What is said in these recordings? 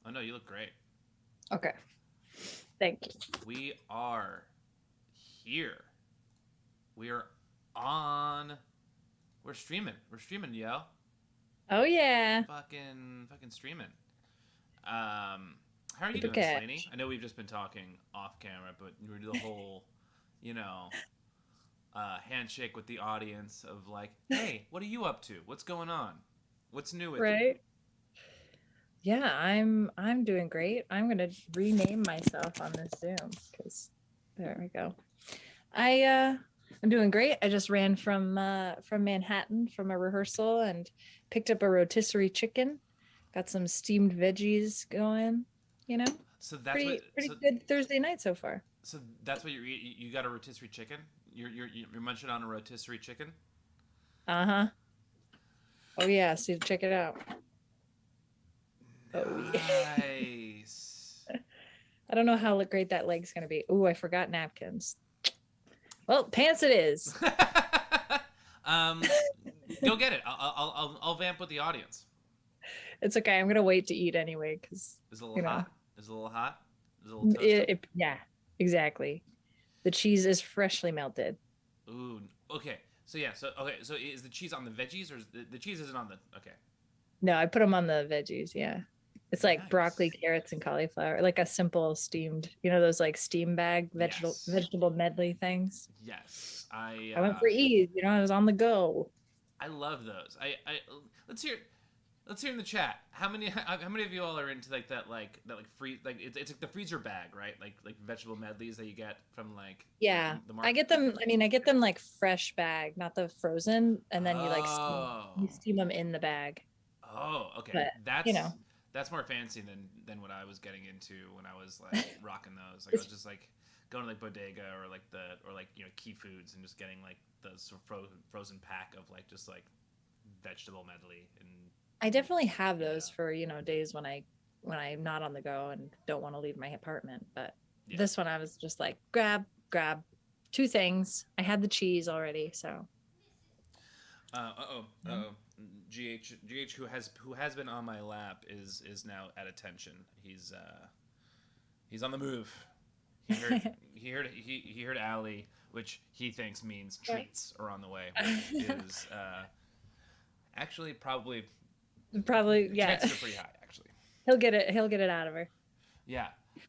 Oh no, you look great. Okay. Thank you. We are here. We are on. We're streaming. We're streaming, yo. Oh yeah. Fucking streaming. How are you Super doing, Slaney? catch. I know we've just been talking off camera, but we do the whole, you know, handshake with the audience of like, hey, what are you up to? What's going on? What's new with you? Right. Yeah, I'm doing great. I'm gonna rename myself on this Zoom because there we go. I'm doing great. I just ran from Manhattan from a rehearsal and picked up a rotisserie chicken. Got some steamed veggies going, you know. So that's what. Pretty good Thursday night so far. So that's what you're eating. You got a rotisserie chicken. You're munching on a rotisserie chicken. Uh-huh. Oh yeah, so check it out. Oh yeah. Nice. I don't know how great that leg's gonna be. Oh, I forgot napkins. Well, pants it is. um, go get it. I'll vamp with the audience. It's okay. I'm gonna wait to eat anyway because Is it a little you know hot? Is it a little hot? Is it a little toasted? yeah, exactly. The cheese is freshly melted. Ooh. Okay. So yeah. So okay. So is the cheese on the veggies or is the cheese isn't on the? Okay. No, I put them on the veggies. Yeah, it's like broccoli, Nice. carrots, and cauliflower, like a simple steamed. You know those like steam bag Yes. vegetable medley things. Yes. I went for ease. I was on the go. I love those. I let's hear let's hear in the chat how many of you all are into like free like it's like the freezer bag, right? Like vegetable medleys that you get from like Yeah, the I market. get them. I mean, I get them like fresh bag, not the frozen, and then you Oh. steam them in the bag. Oh, okay. But you know, That's more fancy than what I was getting into when I was like rocking those. Like I was it's just like going to like bodega or like Key Foods and just getting like the sort of frozen pack of like just like vegetable medley and I definitely have those yeah. for days when I'm not on the go and don't want to leave my apartment. But Yeah. this one I was just like grab two things. I had the cheese already, so Uh-oh. GH who has been on my lap is now at attention. He's on the move. He heard he heard Allie, which he thinks means treats are on the way, which is actually probably probably yeah. chances are pretty high actually. He'll get it. He'll get it out of her. Yeah.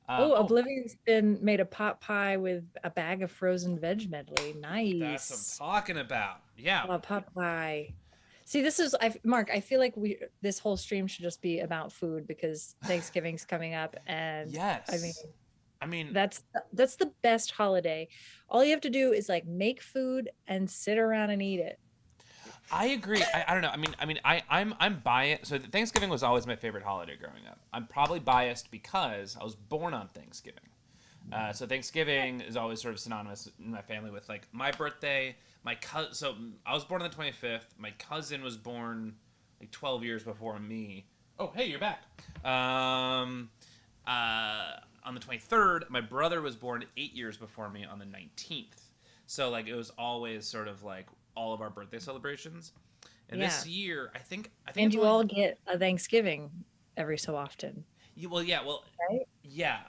Oh, Oh, Oblivion's been made a pot pie with a bag of frozen veg medley. that's what I'm Nice. talking about. Yeah. Oh, pot pie. See, Mark. I feel like this whole stream should just be about food because Thanksgiving's coming up, and I mean Yes. I mean, that's the best holiday. All you have to do is like make food and sit around and eat it. I agree. I don't know. I'm biased. So Thanksgiving was always my favorite holiday growing up. I'm probably biased because I was born on Thanksgiving. So Thanksgiving is always sort of synonymous in my family with like my birthday. My cousin. So I was born on the 25th. My cousin was born like 12 years before me. Oh, hey, you're back. On the 23rd, my brother was born 8 years before me on the 19th. So like it was always sort of like all of our birthday celebrations. And Yeah, this year, I think and it's you only all get a Thanksgiving every so often, well, right? yeah.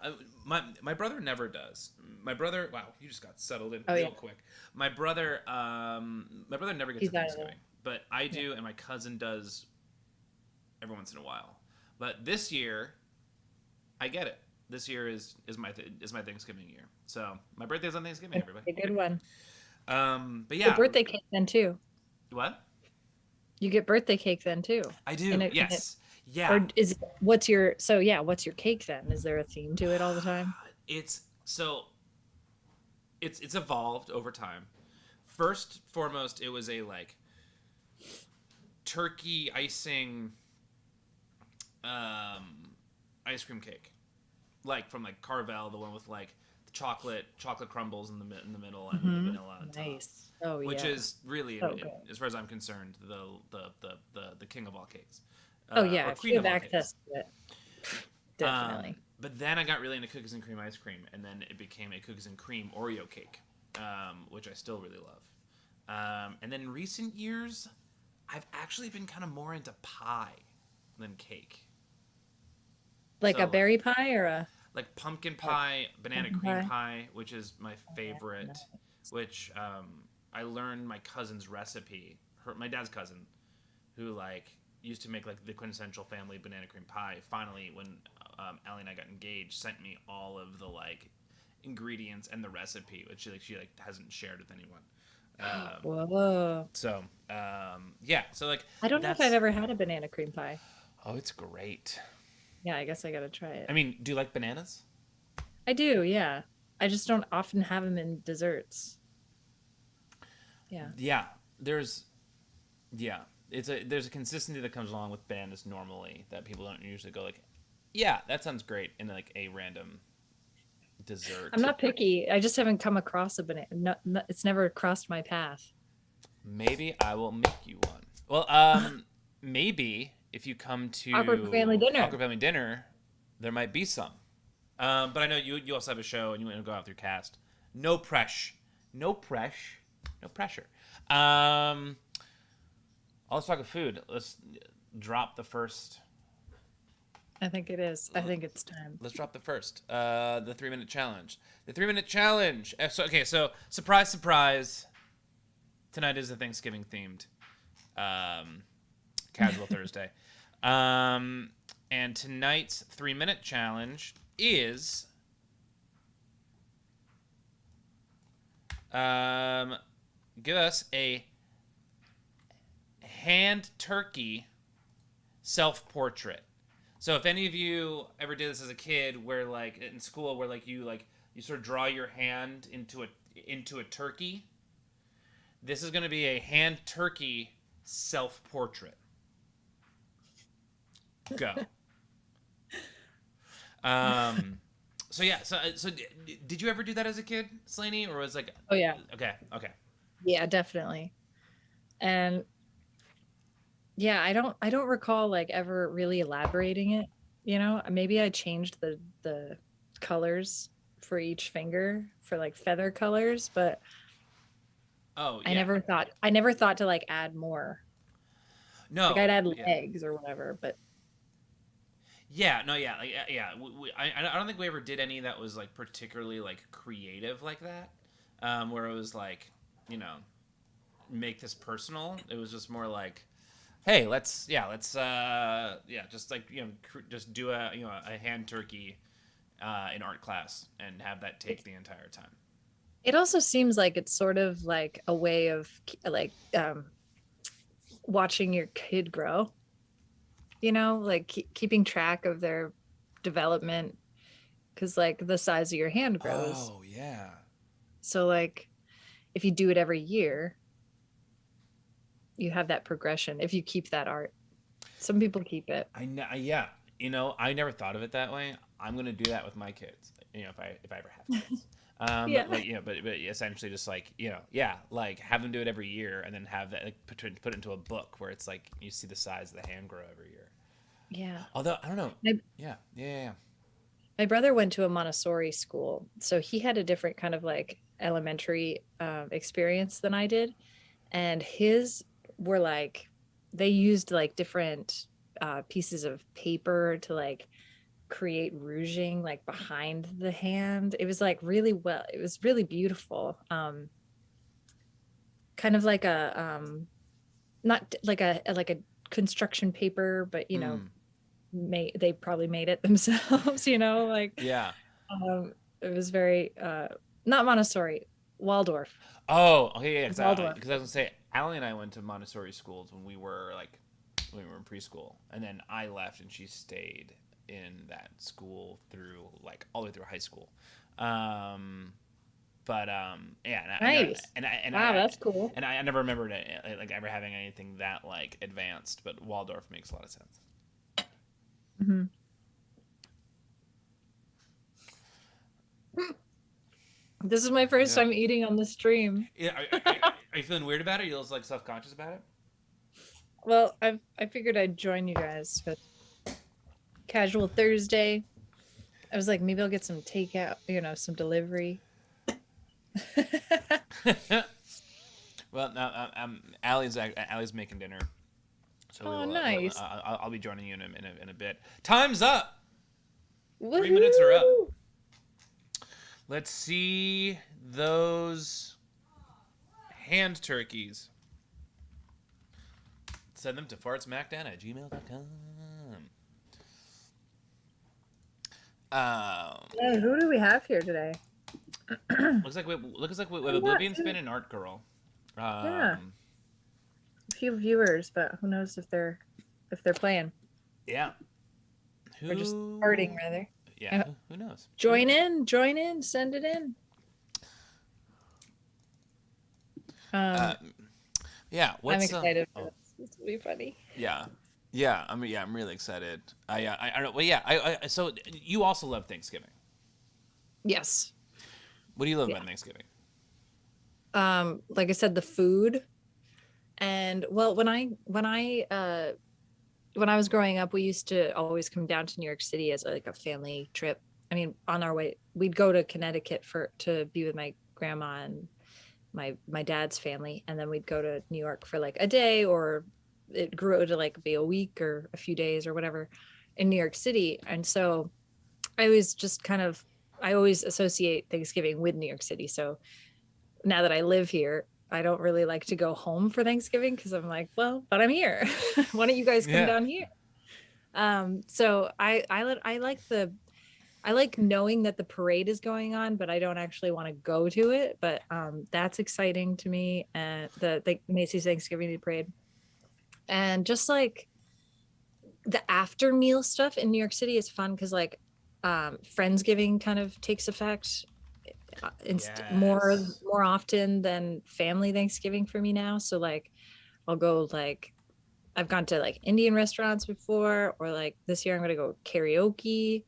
My brother never does. My brother, wow, you just got settled in Oh yeah, real quick. My brother never gets a he's out of there. Thanksgiving, but I Yeah. do, and my cousin does every once in a while. But this year, I get it. This year is my Thanksgiving year. So my birthday's on Thanksgiving, everybody. A good one. But Get yeah, birthday cake then too. what You get birthday cake then too. I In do, it, yes, yeah. or is what's your so yeah? What's your cake then? Is there a theme to it all the time? It's so it's evolved over time. First foremost, it was a like turkey icing um, ice cream cake, like from like Carvel, the one with like the chocolate crumbles in the middle and the Hmm. vanilla on top, Nice. Oh which yeah. is really, So good. as far as I'm concerned, the king of all cakes, Oh yeah. or If you queen have of all cakes. access to it, definitely. But then I got really into cookies and cream ice cream, and then it became a cookies and cream Oreo cake, which I still really love. And then in recent years, I've actually been kind of more into pie than cake. Like So a berry pie or a like pumpkin like pie, banana pumpkin cream pie? pie, which is my No. favorite. Which I learned my cousin's recipe. My dad's cousin, who like used to make like the quintessential family banana cream pie. Finally, when Allie and I got engaged, sent me all of the like ingredients and the recipe, which she hasn't shared with anyone. Whoa. So yeah, so like I don't know if I've that's ever had a banana cream pie. oh, it's great. Yeah, I guess I gotta try it. I mean, do you like bananas? I do, yeah. I just don't often have them in desserts. Yeah. Yeah, there's yeah, there's a consistency that comes along with bananas normally that people don't usually go like, yeah, that sounds great in like a random I'm dessert. not picky. I just haven't come across a banana. No, no, it's never crossed my path. Maybe I will make you one. Well, maybe if you come Awkward family to dinner. Awkward Family Dinner, there might be some. But I know you also have a show and you want to go out through cast. No pressure. No pressure. No pressure. Let's talk of food. Let's drop the first. I think it is. I think it's time. Let's drop the first. The 3-minute challenge. The 3-minute challenge. So surprise, surprise. Tonight is a Thanksgiving themed casual Thursday. And tonight's 3-minute challenge is give us a hand turkey self-portrait. So if any of you ever did this as a kid, where like in school, where like you sort of draw your hand into a turkey, this is going to be a hand turkey self-portrait. Go. So yeah. So did you ever do that as a kid, Slaney, or was like? Oh yeah. Okay. Yeah, definitely. And yeah, I don't recall like ever really elaborating it, you know? Maybe I changed the colors for each finger for like feather colors, but Oh yeah. I never thought to like add more. No. Like I'd add Yeah. legs or whatever, but Yeah, no, yeah, like, yeah. I don't think we ever did any that was like particularly like creative like that, where it was like, make this personal. It was just more like, hey, let's just like just do a hand turkey in art class and have that take the entire time. it also seems like it's sort of like a way of like watching your kid grow, like keeping track of their development because like the size of your hand grows. Oh yeah. So like if you do it every year, you have that progression if you keep that art. Some people keep it. Yeah. I never thought of it that way. I'm gonna do that with my kids. If I ever have kids. Yeah. But essentially just like like have them do it every year and then have that like put it into a book where it's like you see the size of the hand grow every year. Yeah. Although I don't know. Yeah. My brother went to a Montessori school, so he had a different kind of like elementary experience than I did, and his were like they used like different pieces of paper to like create rouging like behind the hand. It was like it was really beautiful. Kind of like a not like a construction paper, but they probably made it themselves, like Yeah. it was very not Montessori, Waldorf. Oh, okay, yeah. Because I Waldorf. was gonna say, Allie and I went to Montessori schools when we were in preschool, and then I left and she stayed in that school through like all the way through high school. Yeah, Nice. Wow, that's cool. And I never remembered it, like ever having anything that like advanced, but Waldorf makes a lot of sense. Mm-hmm. This is my first time eating on the stream. Yeah, are you feeling weird about it? Are you just like self-conscious about it? Well, I figured I'd join you guys for casual Thursday. I was like, maybe I'll get some takeout, some delivery. Well, Allie's making dinner, so Oh, nice. I'll be joining you in a bit. Time's up. 3 minutes are up. Woohoo! Let's see those hand turkeys. Send them to fartsmackdown@gmail.com. Hey, who do we have here today? Looks like we have Oblivion Spin and Art Girl. Yeah. A few viewers, but who knows if they're playing Yeah. or just farting rather. Yeah. Who knows? Join in, send it in. Yeah. I'm excited for this. This will be funny. Yeah. Yeah. I'm really excited. I don't know. Well, yeah. So you also love Thanksgiving. Yes. What do you love about Thanksgiving? Like I said, the food. And well, when I was growing up, we used to always come down to New York City as like a family trip. I mean, on our way, we'd go to Connecticut to be with my grandma and my dad's family, and then we'd go to New York for like a day, or it grew to like be a week or a few days or whatever in New York City. And so I always associate Thanksgiving with New York City. So now that I live here, I don't really like to go home for Thanksgiving because I'm like, well, but I'm here. Why don't you guys come down here? So I like knowing that the parade is going on, but I don't actually want to go to it. But that's exciting to me. And the Macy's Thanksgiving Day Parade, and just like the after meal stuff in New York City is fun because like Friendsgiving kind of takes effect more often than family Thanksgiving for me now. So like I'll go, like I've gone to like Indian restaurants before, or like this year I'm gonna go karaoke.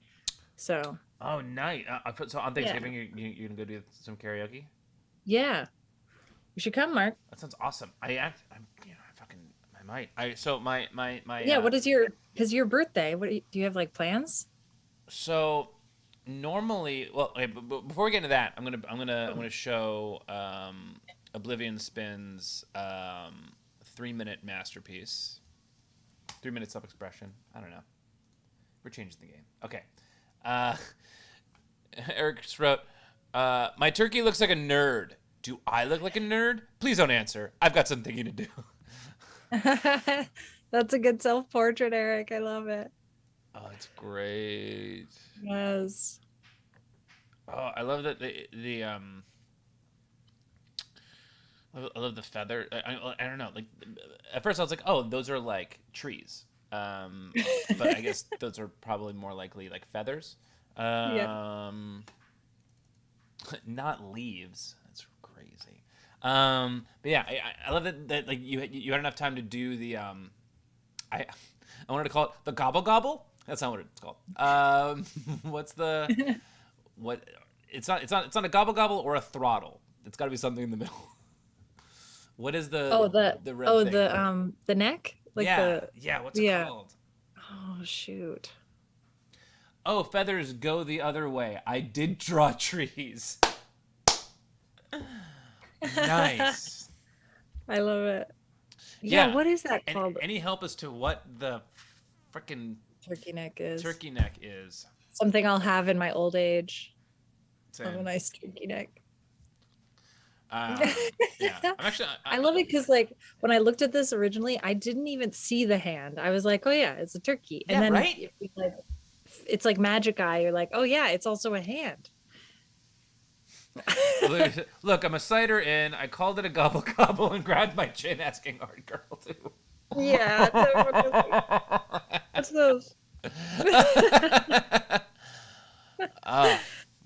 So nice. So on Thanksgiving you're gonna go do some karaoke? Yeah, you should come, Mark. That sounds awesome. I might. What is your birthday? Do you have like plans? So normally, well, okay, but before we get into that, I'm gonna show Oblivion Spin's 3-minute masterpiece, 3-minute self-expression. I don't know. We're changing the game. Okay. Eric just wrote, my turkey looks like a nerd. Do I look like a nerd? Please don't answer. I've got some thinking to do. That's a good self-portrait, Eric. I love it. Oh, it's great. Yes. Oh, I love that I love the feather. I don't know. Like at first I was like, oh, those are like trees. But I guess those are probably more likely like feathers. Not leaves. That's crazy. But yeah, I love that like you had enough time to do the I wanted to call it the gobble gobble. That's not what it's called. What's the what? It's not a gobble gobble or a throttle. It's got to be something in the middle. What is the red thing? The neck? Like what's it called? Oh shoot. Oh, feathers go the other way. I did draw trees. Nice. I love it. Yeah, what is that called? Any help as to what the frickin' turkey neck is? Turkey neck is something I'll have in my old age. Same. Have a nice turkey neck. Yeah, I love it because like when I looked at this originally, I didn't even see the hand. I was like, oh yeah, it's a turkey. And then right? It's like magic eye. You're like, oh yeah, it's also a hand. Look, I'm a cider in. I called it a gobble gobble and grabbed my chin, asking Art Girl to. Yeah, what's those?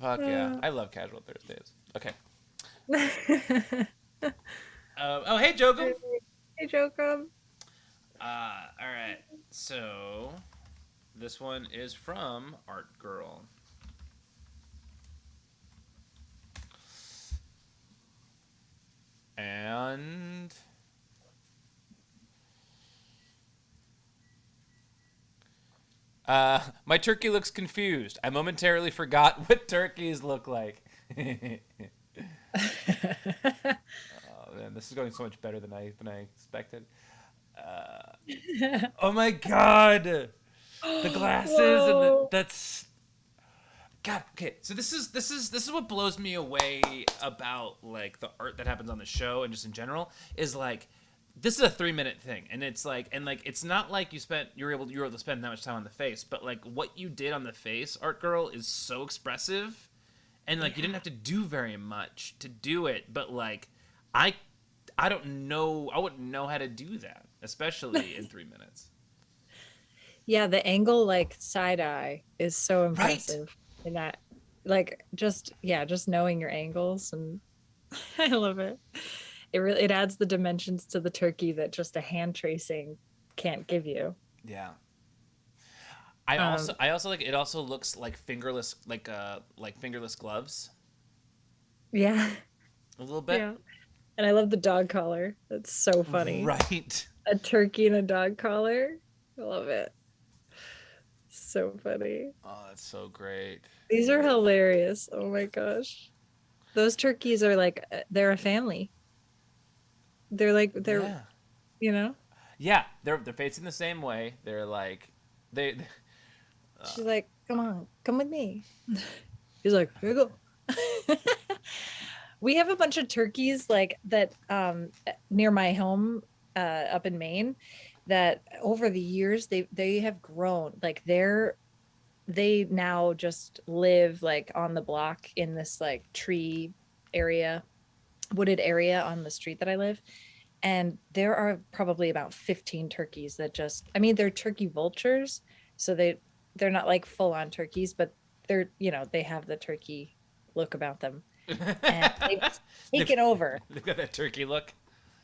Fuck yeah! I love Casual Thursdays. Okay. Oh, hey, Jokum. Hey, Jokum. All right. So, this one is from Art Girl. And my turkey looks confused. I momentarily forgot what turkeys look like. Oh man, this is going so much better than I expected. Oh my god, the glasses and that's God, okay. So this is what blows me away about like the art that happens on the show and just in general is like this is a 3-minute thing, and it's like it's not like you were able to spend that much time on the face, but like what you did on the face, Art Girl, is so expressive, and like you didn't have to do very much to do it, but like I I don't know, I wouldn't know how to do that, especially in 3 minutes. Yeah, the angle like side eye is so Right. impressive in that. Like just yeah, just knowing your angles and I love it. It adds the dimensions to the turkey that just a hand tracing can't give you. Yeah. I Um, also I also like it also looks like fingerless like fingerless gloves yeah, a little bit. yeah. And I love the dog collar. That's so funny. Right. A turkey and a dog collar. I love it. So funny. Oh, that's so great. These are hilarious. Oh my gosh. Those turkeys are like they're a family. They're like they're Yeah. you know. Yeah, they're facing the same way. They're like they She's like, "Come on, come with me." He's like, "Here you go." We have a bunch of turkeys like that near my home up in Maine that over the years they have grown. Like they now just live like on the block in this like tree area, wooded area on the street that I live. And there are probably about 15 turkeys that just, I mean, they're turkey vultures. So they're not like full on turkeys, but they're, they have the turkey look about them. And they've they've, taken over. they've got that turkey look.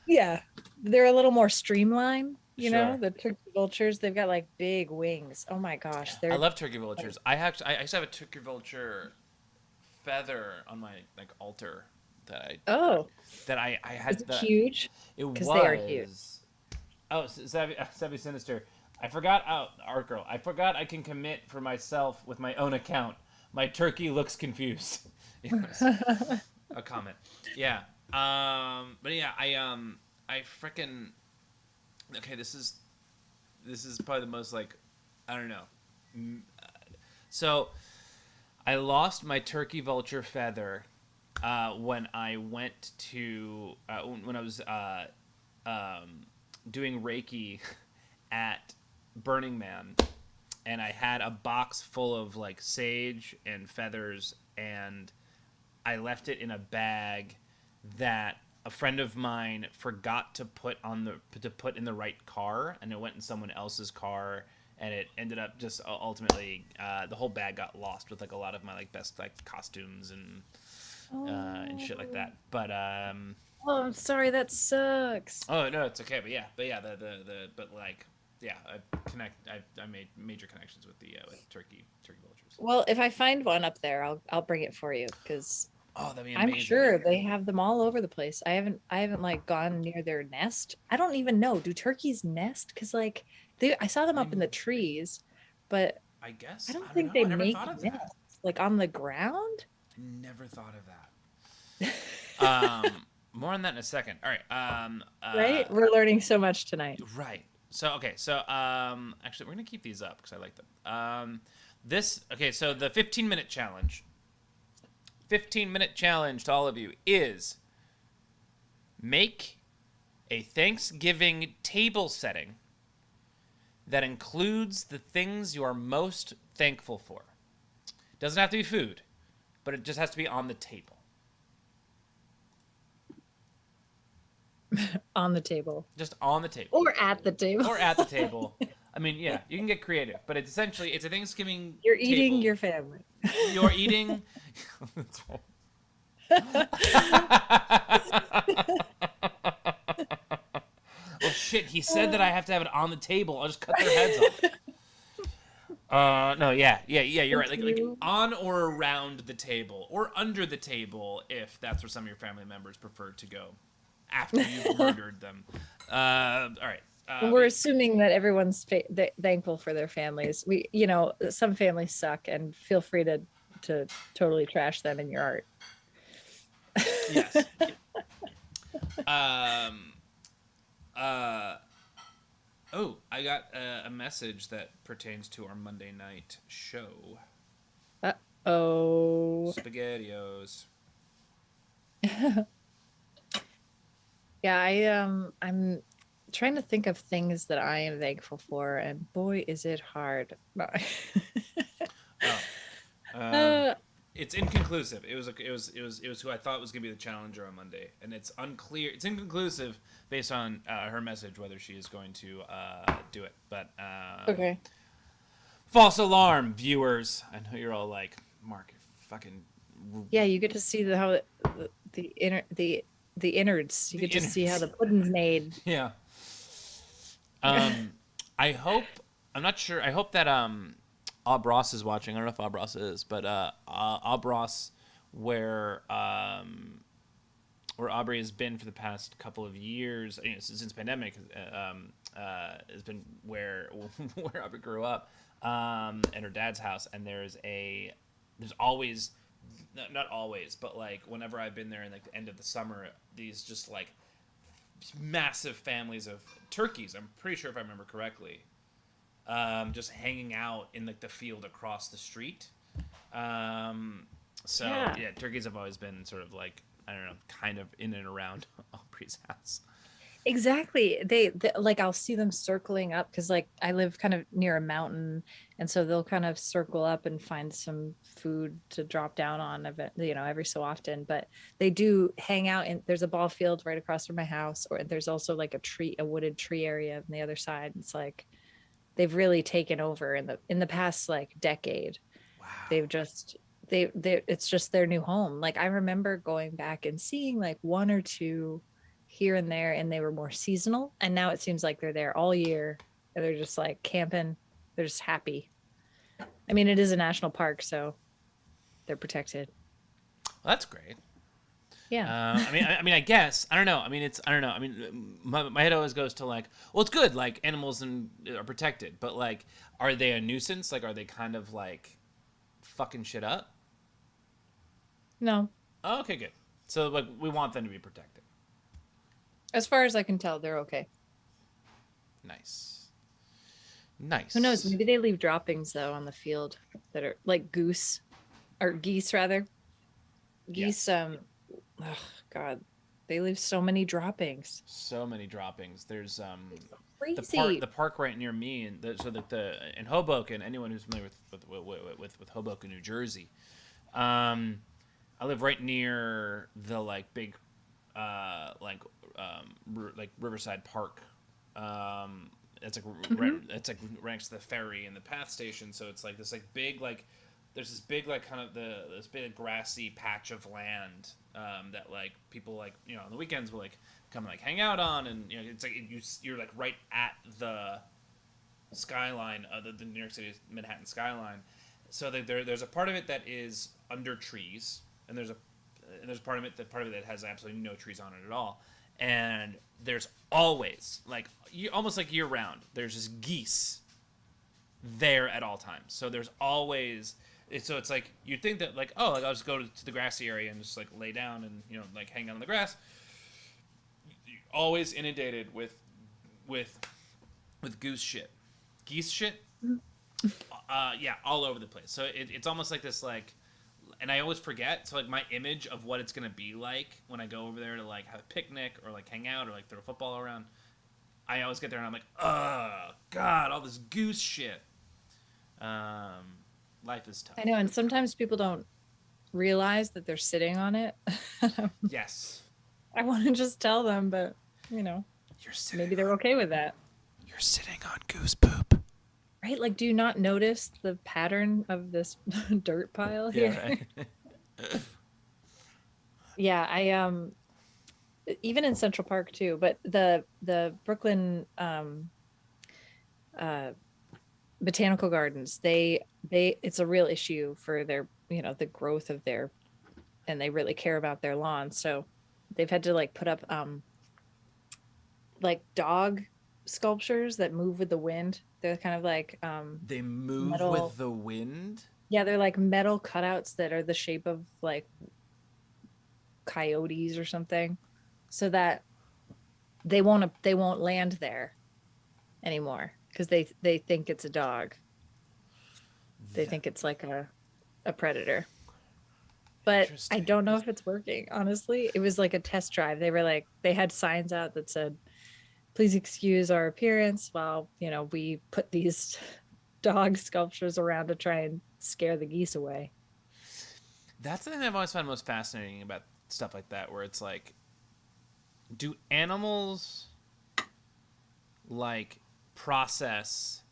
Yeah. They're a little more streamlined, Sure. the turkey vultures. They've got like big wings. Oh my gosh. I They're love turkey vultures. I used to have a turkey vulture feather on my like altar that oh, I is had it the huge? it Because they are huge. was oh Savvy Sinister. I forgot Art Girl. I forgot I can commit for myself with my own account. My turkey looks confused. It was a comment. Yeah. But yeah, I freaking okay. This is probably the most like I don't know. So I lost my turkey vulture feather when I went to when I was doing Reiki at Burning Man, and I had a box full of like sage and feathers, and I left it in a bag that a friend of mine forgot to put in the right car, and it went in someone else's car, and it ended up just ultimately the whole bag got lost with like a lot of my like best like costumes and shit like Oh, that. But oh, I'm sorry. That sucks. oh no, it's okay. But yeah, the but like yeah, I made major connections with turkey vultures. Well, if I find one up there, I'll bring it for you because Oh, that'd be I'm amazing. sure they have them all over the place. I haven't like gone near their nest. I don't even know. Do turkeys nest? Because like I saw them I up in the trees, but I I guess don't I don't think know. they I never make thought of that. nests like on the ground. I never thought of that. More on that in a second. All right. Right? We're learning so much tonight. Right. So okay. So actually, we're gonna keep these up because I like them. This okay. So the 15-minute challenge. 15-minute challenge to all of you is make a Thanksgiving table setting that includes the things you are most thankful for. Doesn't have to be food, but it just has to be on the table. On the table Just on the table. or at the table. Or at the table. I mean, yeah, you can get creative, but it's essentially it's a Thanksgiving You're eating table. your family. You're eating. That's right. Well, shit. He said that I have to have it on the table. I'll just cut their heads off. No, yeah. You're right. Like on or around the table, or under the table, if that's where some of your family members prefer to go after you've murdered them. All right. We're assuming that everyone's thankful for their families. Some families suck, and feel free to totally trash them in your art. Yes. Um. Oh, I got a message that pertains to our Monday night show. Oh. Spaghettios. Yeah, I'm trying to think of things that I am thankful for, and boy, is it hard. No. Oh, um, uh, it's inconclusive. It was who I thought was gonna be the challenger on Monday, and it's unclear. It's inconclusive based on her message whether she is going to do it. But okay. false alarm, viewers. I know you're all like, Mark, fucking Yeah, you get to see the innards. You the get to see how innards. the pudding's made. Yeah. Um, I hope. I'm not sure. I hope that Ross is watching. I don't know if Ross is, but Ross, where where Aubrey has been for the past couple of years, you know, since pandemic, has been where where Aubrey grew up, at her dad's house, and there's always, not always, but like whenever I've been there in like the end of the summer, these just like massive families of turkeys. I'm pretty sure if I remember correctly, just hanging out in like the field across the street. So Yeah. yeah, turkeys have always been sort of like, I don't know, kind of in and around Aubrey's house. Exactly. They like I'll see them circling up because like I live kind of near a mountain, and so they'll kind of circle up and find some food to drop down on every so often. But they do hang out, and there's a ball field right across from my house, or there's also like a wooded tree area on the other side. It's like they've really taken over in the past like decade. Wow. They've just they it's just their new home. Like I remember going back and seeing like one or two here and there, and they were more seasonal, and now it seems like they're there all year, and they're just like camping. They're just happy. I mean, it is a national park, so they're protected. Well, that's great. Yeah. I guess I don't know. I don't know. I mean, my head always goes to like, well, it's good. Like animals are protected, but like, are they a nuisance? Like, are they kind of like fucking shit up? No. Oh, okay, good. So like, we want them to be protected. As far as I can tell, they're okay. Nice, nice. Who knows? Maybe they leave droppings though on the field that are like goose or geese rather. Yeah. Geese oh god, they leave so many droppings. So many droppings. There's Crazy. the park right near me, and so that the in Hoboken. Anyone who's familiar with Hoboken, New Jersey, I live right near the like big, like Riverside Park. It's like it's like right next to the ferry and the path station. So it's like this like big like there's this big like kind of this big grassy patch of land, that like people like, you know, on the weekends will like come and like hang out on, and you know it's like you're like right at the skyline of the New York City Manhattan skyline. So there's a part of it that is under trees, and there's part of it that has absolutely no trees on it at all. And there's always like almost like year round, there's just geese there at all times. So there's always so it's like you'd think that like, oh, like I'll just go to the grassy area and just like lay down and, you know, like hang out on the grass. You're always inundated with goose shit, geese shit. Yeah, all over the place. So it's almost like this like, and I always forget. So like my image of what it's gonna be like when I go over there to like have a picnic or like hang out or like throw a football around, I always get there and I'm like, oh god, all this goose shit. Life is tough. I know, and sometimes people don't realize that they're sitting on it. Yes. I want to just tell them, but you know, maybe they're okay with that. You're sitting on goose poop. Right? Like, do you not notice the pattern of this dirt pile here? Yeah, right. Yeah, I even in Central Park too, but the Brooklyn botanical gardens, they it's a real issue for their, you know, the growth of their, and they really care about their lawns. So they've had to like put up like dog sculptures that move with the wind. They're kind of like They move metal, with the wind. yeah, they're like metal cutouts that are the shape of like coyotes or something, so that they won't land there anymore because they think it's a dog. They think it's like a a predator. But I Interesting. don't know if it's working, honestly. It was like a test drive. They were like, they had signs out that said, please excuse our appearance while, we put these dog sculptures around to try and scare the geese away. That's the thing I've always found most fascinating about stuff like that, where it's like, do animals like process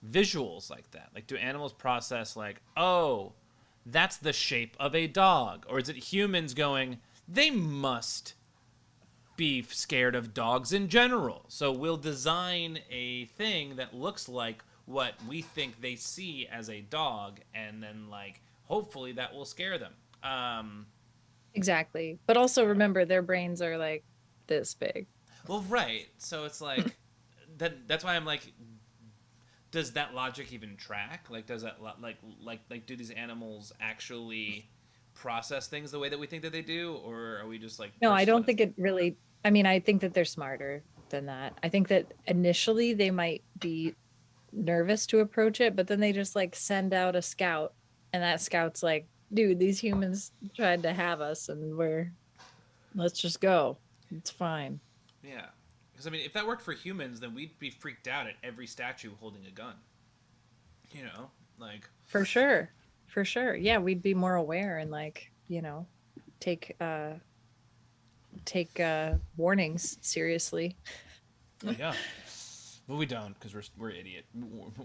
visuals like that? Like, do animals process like, oh, that's the shape of a dog, or is it humans going, they must be scared of dogs in general, so we'll design a thing that looks like what we think they see as a dog, and then like hopefully that will scare them. Exactly. But also remember, their brains are like this big. Well, right. So it's like that's why I'm like, does that logic even track? Like, does that like do these animals actually process things the way that we think that they do, or are we just like No, we're I don't slow? think it really, I mean, I think that they're smarter than that. I think that initially they might be nervous to approach it, but then they just like send out a scout, and that scout's like, dude, these humans tried to have us, and let's just go. It's fine. Yeah, because I mean, if that worked for humans, then we'd be freaked out at every statue holding a gun. You know, like For sure. For sure. Yeah, we'd be more aware and like, take warnings seriously. oh yeah, but we don't because we're idiot.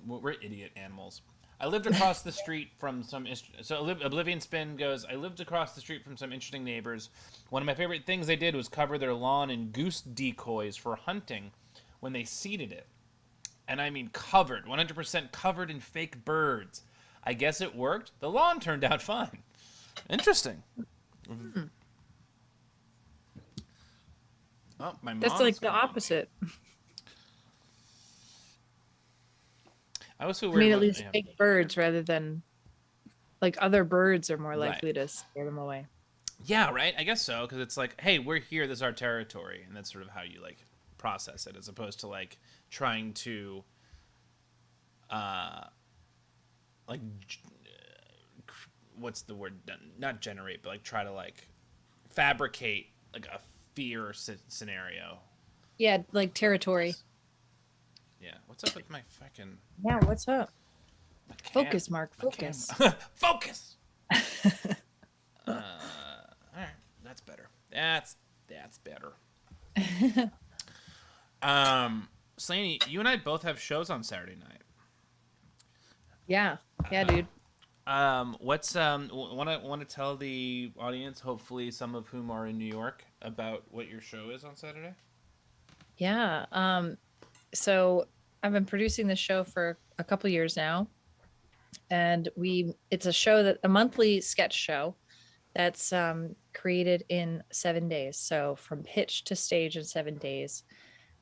We're idiot animals. I lived across the street from some. So Oblivion Spin goes. I lived across the street from some interesting neighbors. One of my favorite things they did was cover their lawn in goose decoys for hunting when they seeded it. And I mean covered, 100% covered in fake birds. I guess it worked. The lawn turned out fine. Interesting. Hmm. Oh, my That's mom's like the calling me. opposite. I always feel I weird mean, at when. least Yeah. fake birds rather than like other birds are more Right. likely to scare them away. Yeah, right. I guess so because it's like, hey, we're here. This is our territory, and that's sort of how you like process it, as opposed to like trying to, uh, like, what's the word? Not generate, but like try to like fabricate like a fear scenario. Yeah, like territory. Yeah. What's up with my fucking Yeah, what's up? my cam? Focus, Mark, My cam. focus. Focus. All right, that's better. That's better. Slaney, you and I both have shows on Saturday night. Yeah. Yeah, dude. What's want to tell the audience, hopefully some of whom are in New York, about what your show is on Saturday? Yeah. So I've been producing this show for a couple years now, and it's a monthly sketch show that's created in 7 days. So from pitch to stage in 7 days,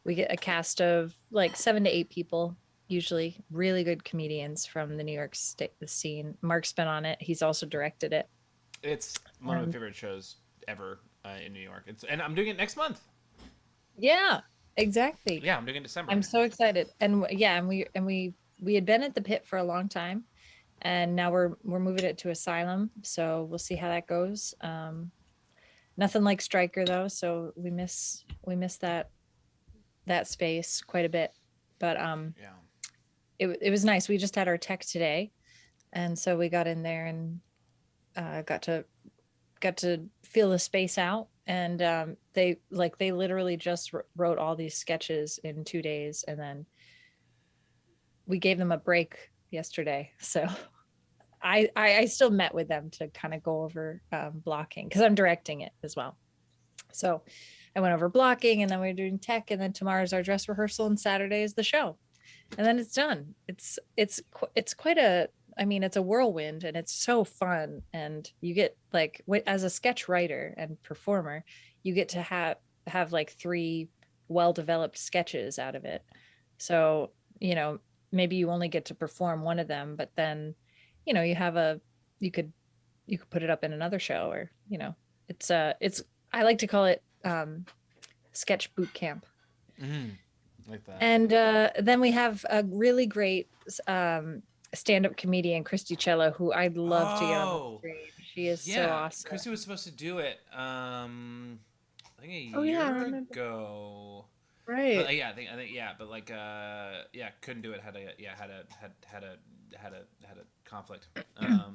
we get a cast of like 7 to 8 people, usually really good comedians from the New York State scene. Mark's been on it. He's also directed it. It's one of my And favorite shows ever in New York. And I'm doing it next month. yeah, exactly. Yeah, I'm doing it in December. I'm so excited. Yeah, we had been at the pit for a long time, and now we're moving it to Asylum. So we'll see how that goes. Nothing like Striker though, so we miss that space quite a bit. But Yeah. it was nice. We just had our tech today, and so we got in there and got to feel the space out. And they literally just wrote all these sketches in 2 days, and then we gave them a break yesterday. So I still met with them to kind of go over blocking because I'm directing it as well. So I went over blocking, and then we are doing tech, and then tomorrow's our dress rehearsal, and Saturday is the show, and then it's done. It's quite a, I mean, it's a whirlwind, and it's so fun. And you get like, as a sketch writer and performer, you get to have like 3 well-developed sketches out of it. So, maybe you only get to perform one of them, but then, you have you could put it up in another show, or, it's I like to call it sketch boot camp. Mm-hmm. Like that. And then we have a really great stand-up comedian Christy Cello, who I'd love to get on the Oh, stream. She is so yeah. awesome. Chrissy was supposed to do it. I think a Oh yeah, I year remember. ago. But Right. I think yeah, but like yeah, couldn't do it. Had a conflict.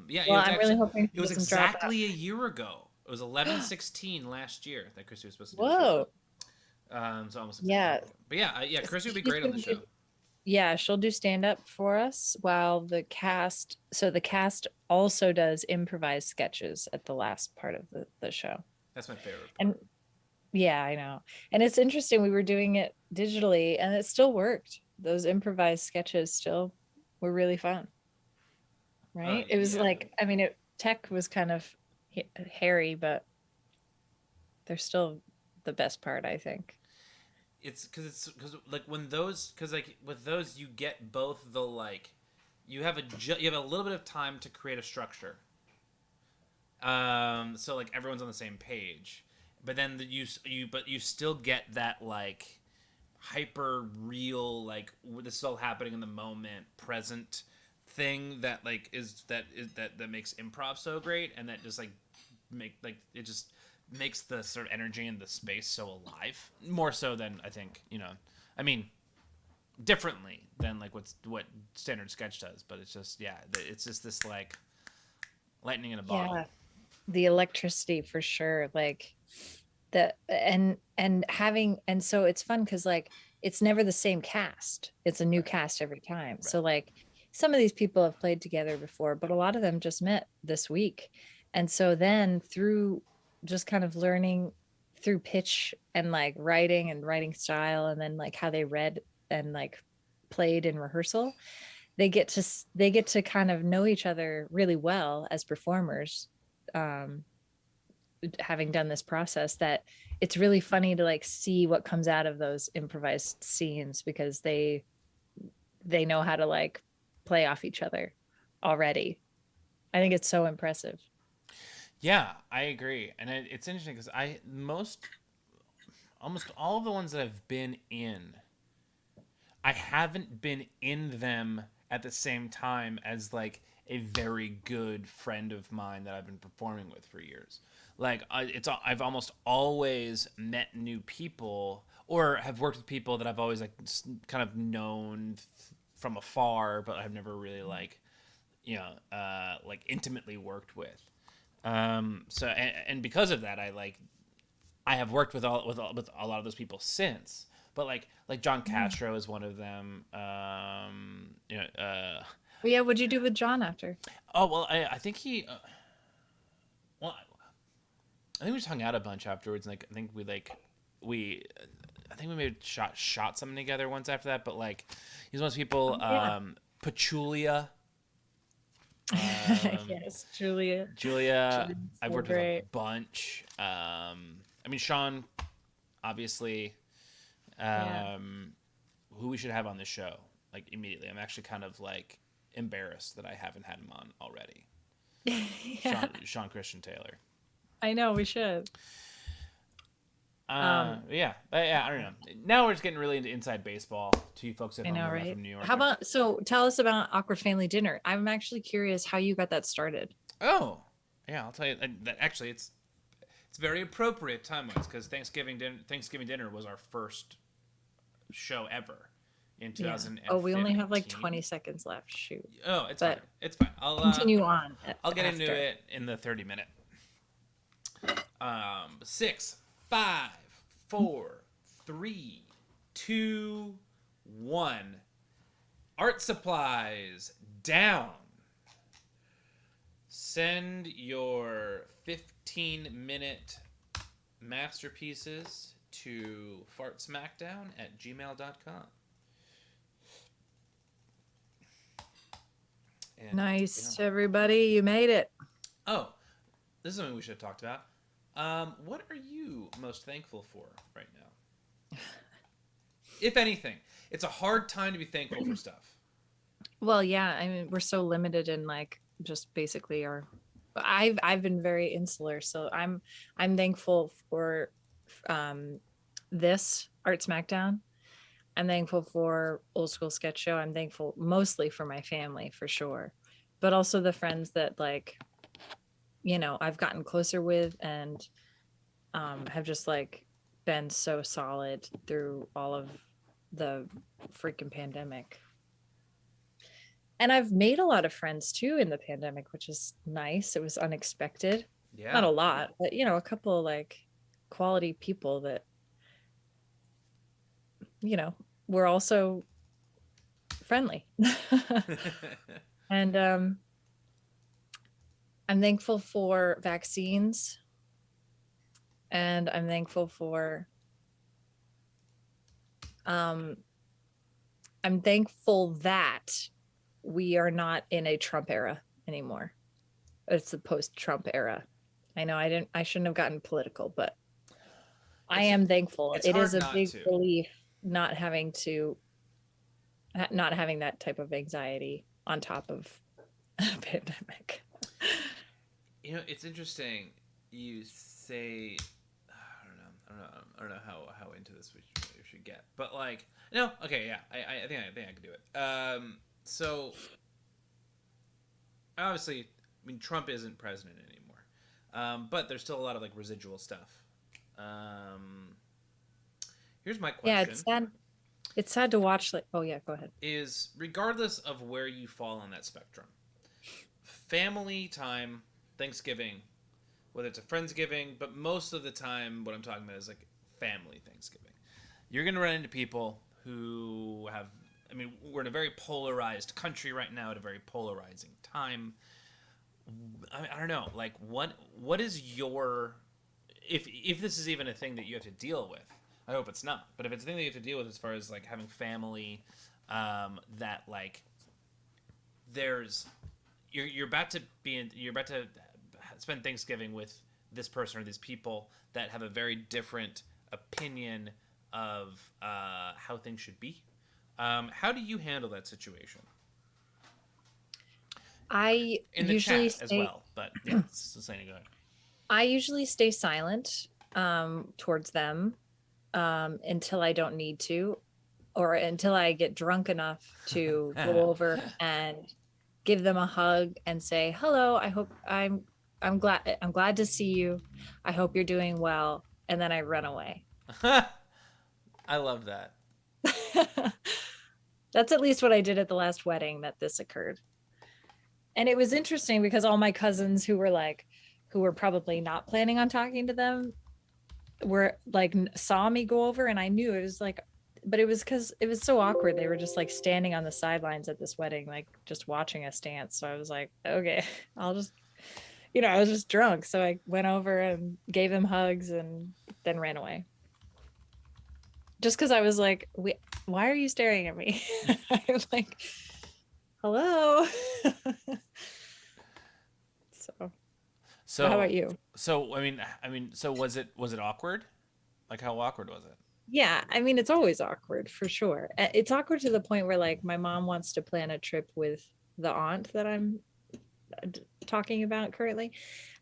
Yeah, Well, I'm really hoping it she was doesn't drop out. exactly a year ago. It was 11/16 last year that Chrissy was supposed to do the show. Whoa. So almost exactly a Yeah. year ago. But yeah, yeah, Chrissy would be She's great on gonna the show. do, yeah, she'll do stand up for us while the cast also does improvised sketches at the last part of the show. That's my favorite And part. yeah, I know. And it's interesting. We were doing it digitally and it still worked. Those improvised sketches still were really fun. Right. It was Yeah, like, I mean, tech was kind of hairy, but they're still the best part, I think. it's because like when those because like with those you get both the like you have a little bit of time to create a structure. So like everyone's on the same page, but then you still get that like hyper real like this is all happening in the moment present thing that like that makes improv so great, and that just like make like it just makes the sort of energy in the space so alive, more so than I think, I mean, differently than like what standard sketch does, but it's just, yeah, it's just this like lightning in a bottle. Yeah. The electricity for sure. Like and so it's fun because like it's never the same cast. It's a new Right. cast every time. Right. So like some of these people have played together before, but a lot of them just met this week. And so then through just kind of learning through pitch and like writing and writing style and then like how they read and like played in rehearsal, they get to kind of know each other really well as performers. Um, having done this process, that it's really funny to like see what comes out of those improvised scenes because they know how to like play off each other already. I think it's so impressive. Yeah, I agree, and it's interesting because I most almost all of the ones that I've been in, I haven't been in them at the same time as like a very good friend of mine that I've been performing with for years. Like I've almost always met new people or have worked with people that I've always like kind of known from afar, but I've never really like like intimately worked with. So and because of that, I have worked with a lot of those people since. But like John Yeah. Castro is one of them. Well, yeah, what'd you do with John after? Oh well, I think he. Well, I think we just hung out a bunch afterwards. And, like I think we. I think we maybe shot something together once after that. But like, he's one of those people. Oh, yeah. Pachulia. Um, Yes, Julia. Julia. Julia's I've so worked with a great. bunch. I mean Sean, obviously. Yeah. Who we should have on the show like immediately. I'm actually kind of like embarrassed that I haven't had him on already. Yeah, Sean Christian Taylor. I know we should. Um, Yeah, I don't know. Now we're just getting really into inside baseball. To you folks at I home who know, are not right? from New York. How about, so tell us about Awkward Family Dinner. I'm actually curious how you got that started. Oh, yeah, I'll tell you. That actually, it's very appropriate time wise because Thanksgiving dinner was our first show ever in Yeah. 2015. Oh, we only have like 20 seconds left. Shoot. Oh, it's But fine. It's fine. continue on I'll get into after. it in the 30-minute. 6, 5, 4, 3, 2, 1. Art supplies down. Send your 15-minute masterpieces to fartsmackdown@gmail.com. And Nice, everybody. You made it. oh, this is something we should have talked about. What are you most thankful for right now? If anything, it's a hard time to be thankful for stuff. Well, yeah, I mean, we're so limited in like just basically our I've been very insular, so I'm thankful for um this Art Smackdown. I'm thankful for Old School Sketch Show. I'm thankful mostly for my family for sure, but also the friends that like, I've gotten closer with and have just like been so solid through all of the freaking pandemic. And I've made a lot of friends too in the pandemic, which is nice. It was unexpected. Not Yeah. a lot, but a couple like quality people that, were also friendly. And I'm thankful for vaccines, and I'm thankful for um I'm thankful that we are not in a Trump era anymore. It's the post-Trump era. I know I shouldn't have gotten political, but I it's am thankful. it's It is hard a not big to. relief not having that type of anxiety on top of a pandemic. It's interesting. You say, I don't know how into this we should get, but like, no, okay, yeah, I think I can do it. So obviously, I mean, Trump isn't president anymore, but there's still a lot of like residual stuff. Um, Here's my Yeah, it's question: sad. It's sad to watch. Like, oh yeah, go ahead. Is regardless of where you fall on that spectrum, family time, Thanksgiving, whether it's a Friendsgiving, but most of the time, what I'm talking about is like family Thanksgiving. You're going to run into people who have, I mean, we're in a very polarized country right now at a very polarizing time. I don't know, like what is your, if this is even a thing that you have to deal with, I hope it's not, but if it's a thing that you have to deal with as far as like having family, that like there's you're about to spend Thanksgiving with this person or these people that have a very different opinion of how things should be. How do you handle that situation I in the usually chat as stay well? But yeah, Susanna, go ahead. I usually stay silent towards them until I don't need to, or until I get drunk enough to go over and give them a hug and say, "Hello, I'm glad to see you. I hope you're doing well." And then I run away. I love that. That's at least what I did at the last wedding that this occurred. And it was interesting because all my cousins who were probably not planning on talking to them were like saw me go over, and I knew it was like, but it was because it was so awkward. They were just like standing on the sidelines at this wedding, like just watching us dance. So I was like, okay, I'll just, I was just drunk. So I went over and gave them hugs and then ran away. Just because I was like, why are you staring at me? I was like, hello. So, but how about So, you? so was it awkward? Like, how awkward was it? Yeah, I mean, it's always awkward for sure. It's awkward to the point where like my mom wants to plan a trip with the aunt that I'm talking about currently,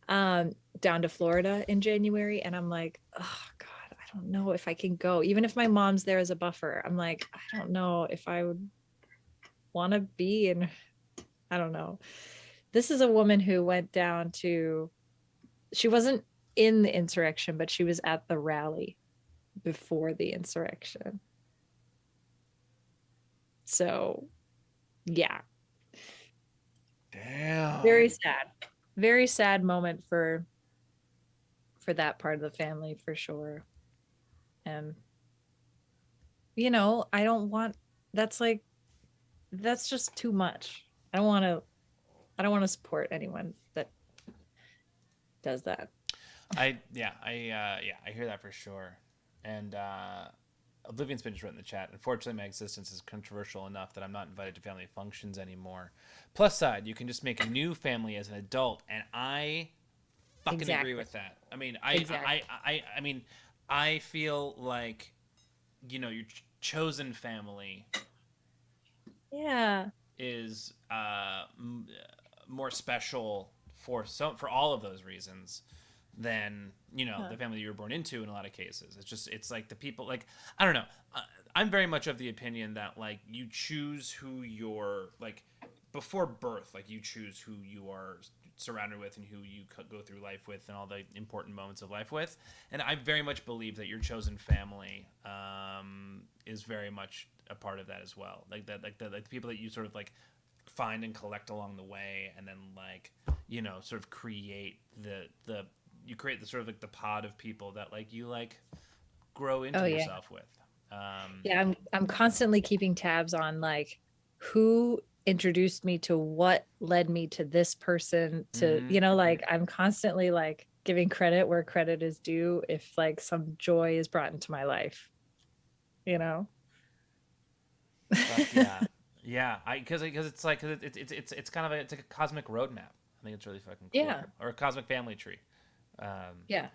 down to Florida in January. And I'm like, oh God, I don't know if I can go. Even if my mom's there as a buffer, I'm like, I don't know if I would want to be in, I don't know. This is a woman who went down to, she wasn't in the insurrection, but she was at the rally before the insurrection. So, yeah, Damn. very sad. Very sad moment for that part of the family for sure. And I don't want that's like that's just too much. I don't want to support anyone that does that. I hear that for sure. And Oblivion's been just written in the chat. Unfortunately, my existence is controversial enough that I'm not invited to family functions anymore. Plus side, you can just make a new family as an adult, and I fucking agree Exactly. with that. I mean, Exactly. I mean, I feel like your chosen family Yeah. is more special for all of those reasons than Huh. the family you were born into in a lot of cases. It's like the people, like, I don't know. I'm very much of the opinion that like you choose who you're like before birth, like you choose who you are surrounded with and who you go through life with and all the important moments of life with. And I very much believe that your chosen family is very much a part of that as well. Like that, like the people that you sort of like find and collect along the way, and then like sort of create the you create the sort of like the pod of people that like you like grow Oh into yeah. yourself with. Yeah, I'm constantly keeping tabs on like who introduced me to what led me to this person to, Mhm. like I'm constantly like giving credit where credit is due if like some joy is brought into my life, you know? Fuck yeah, yeah. I because it's like cause it's kind of it's like a cosmic roadmap. I think it's really fucking cool, Yeah. or a cosmic family tree. Um, Yeah.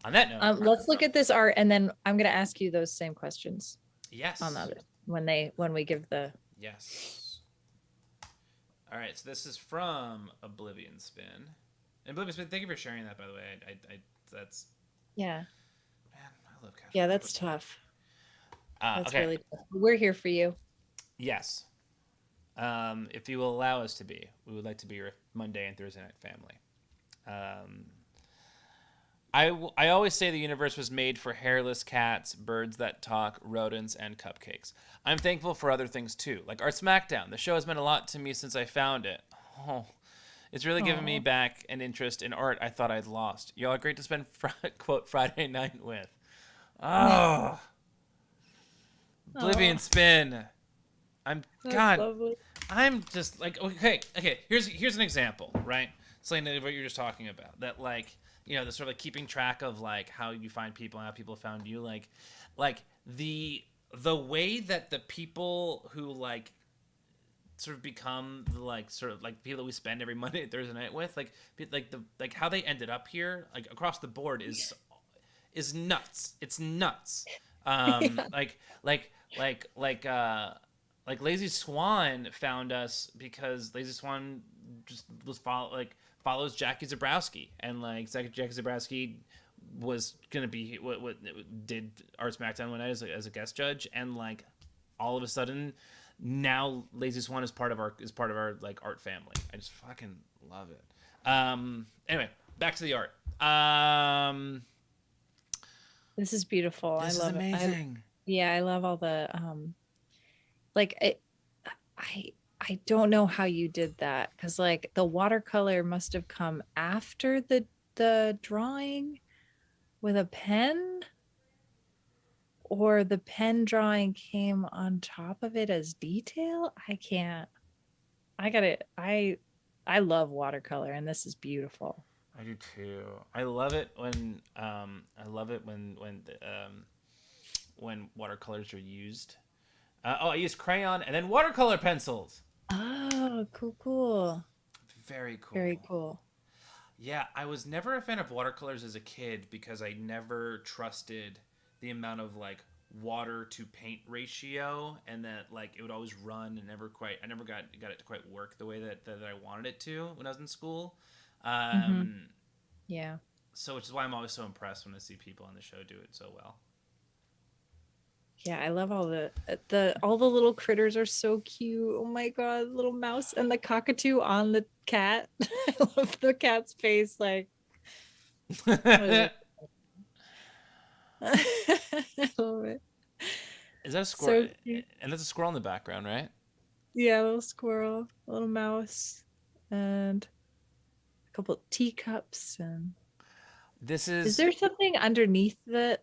on that note, Let's look at this art and then I'm going to ask you those same questions on the yes, other when we give the yes. All right, so this is from Oblivion Spin. Oblivion Spin, thank you for sharing that. By the way, I that's yeah. man, I love casual Yeah, art. that's tough. That's Okay, really tough. We're here for you. yes. If you will allow us to be, we would like to be your Monday and Thursday night family. Um, I always say the universe was made for hairless cats, birds that talk, rodents, and cupcakes. I'm thankful for other things too, like our Smackdown. The show has meant a lot to me since I found it. Oh, it's really given me Oh. back an interest in art I thought I'd lost. Y'all are great to spend quote Friday night with. Oh, Oblivion Oh, Spin. I'm that's God. lovely. I'm just like okay. Here's an example, right? Selena, what you're just talking about. That like the sort of like keeping track of like how you find people and how people found you. Like the way that the people who like sort of become the like sort of like people that we spend every Monday and Thursday night with, like how they ended up here, like across the board is nuts. It's nuts. Yeah. Like like Lazy Swan found us because Lazy Swan just follows Jackie Zabrowski, and like Jackie Zabrowski was gonna be what did Art Smackdown one night as a guest judge, and like all of a sudden now Lazy Swan is part of our like art family. I just fucking love it. Anyway, back to the art. This is beautiful. I This is love it. amazing. Yeah, I love all the like I I don't know how you did that because like the watercolor must have come after the drawing with a pen, or the pen drawing came on top of it as detail. I can't. I gotta. I love watercolor, and this is beautiful. I do too. I love it when watercolors are used. I use crayon and then watercolor pencils. Oh, cool, cool. Very Very cool. cool. Yeah, I was never a fan of watercolors as a kid because I never trusted the amount of like water to paint ratio, and that like it would always run and I never got it to quite work the way that I wanted it to when I was in school. Hmm. Um, Yeah. so which is why I'm always so impressed when I see people on the show do it so well. Yeah, I love all the little critters are so cute. Oh my god, little mouse and the cockatoo on the cat. I love the cat's face. Like, what is it? I love it. Is that a squirrel? So cute. And that's a squirrel in the background, right? Yeah, a little squirrel, a little mouse, and a couple teacups. And This is is there something underneath the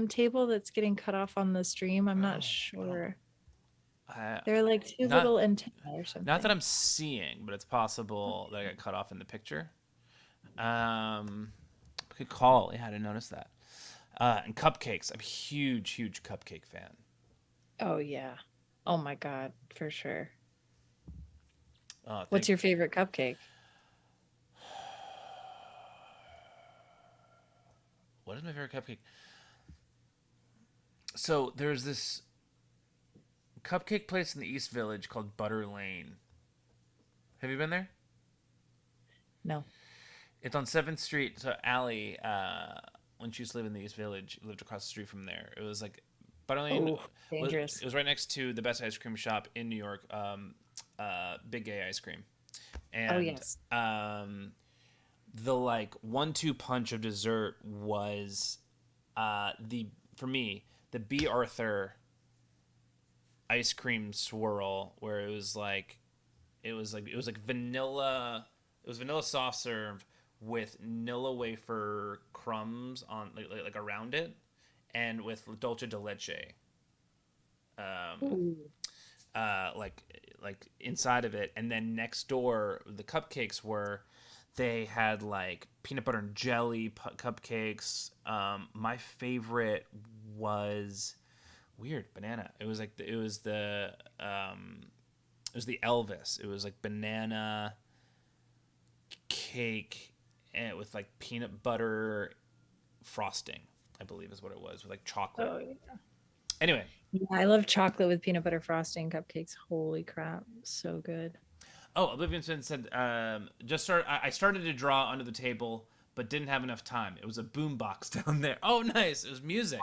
table that's getting cut off on the stream? I'm not oh, I don't. sure. I, They're like two not little antennae or not that something. I'm seeing, but it's possible that I got cut off in the picture. Um, Good call. Yeah, I didn't notice that. And cupcakes. I'm a huge cupcake fan. Oh yeah. Oh my god, for sure. What's Thank your favorite cupcake? What is my favorite cupcake? So there's this cupcake place in the East Village called Butter Lane. Have you been there? No. It's on 7th Street. So Allie, when she used to live in the East Village, lived across the street from there. It was like Butterlane Oh, dangerous. it was right next to the best ice cream shop in New York, Big Gay Ice Cream, Oh and yes. the like 1-2 punch of dessert was the for me the B. Arthur ice cream swirl, where it was like vanilla. It was vanilla soft serve with Nilla wafer crumbs on like around it, and with dulce de leche, um, Ooh. like inside of it. And then next door, the cupcakes were they had like peanut butter and jelly cupcakes. My favorite was weird banana. It was the Elvis. It was like banana cake and with like peanut butter frosting, I believe is what it was, with like chocolate. Oh yeah. Anyway, Yeah, I love chocolate with peanut butter frosting cupcakes. Holy crap, so good. oh, Oblivion Spin said, I started to draw under the table, but didn't have enough time. It was a boombox down there. Oh, nice. It was music.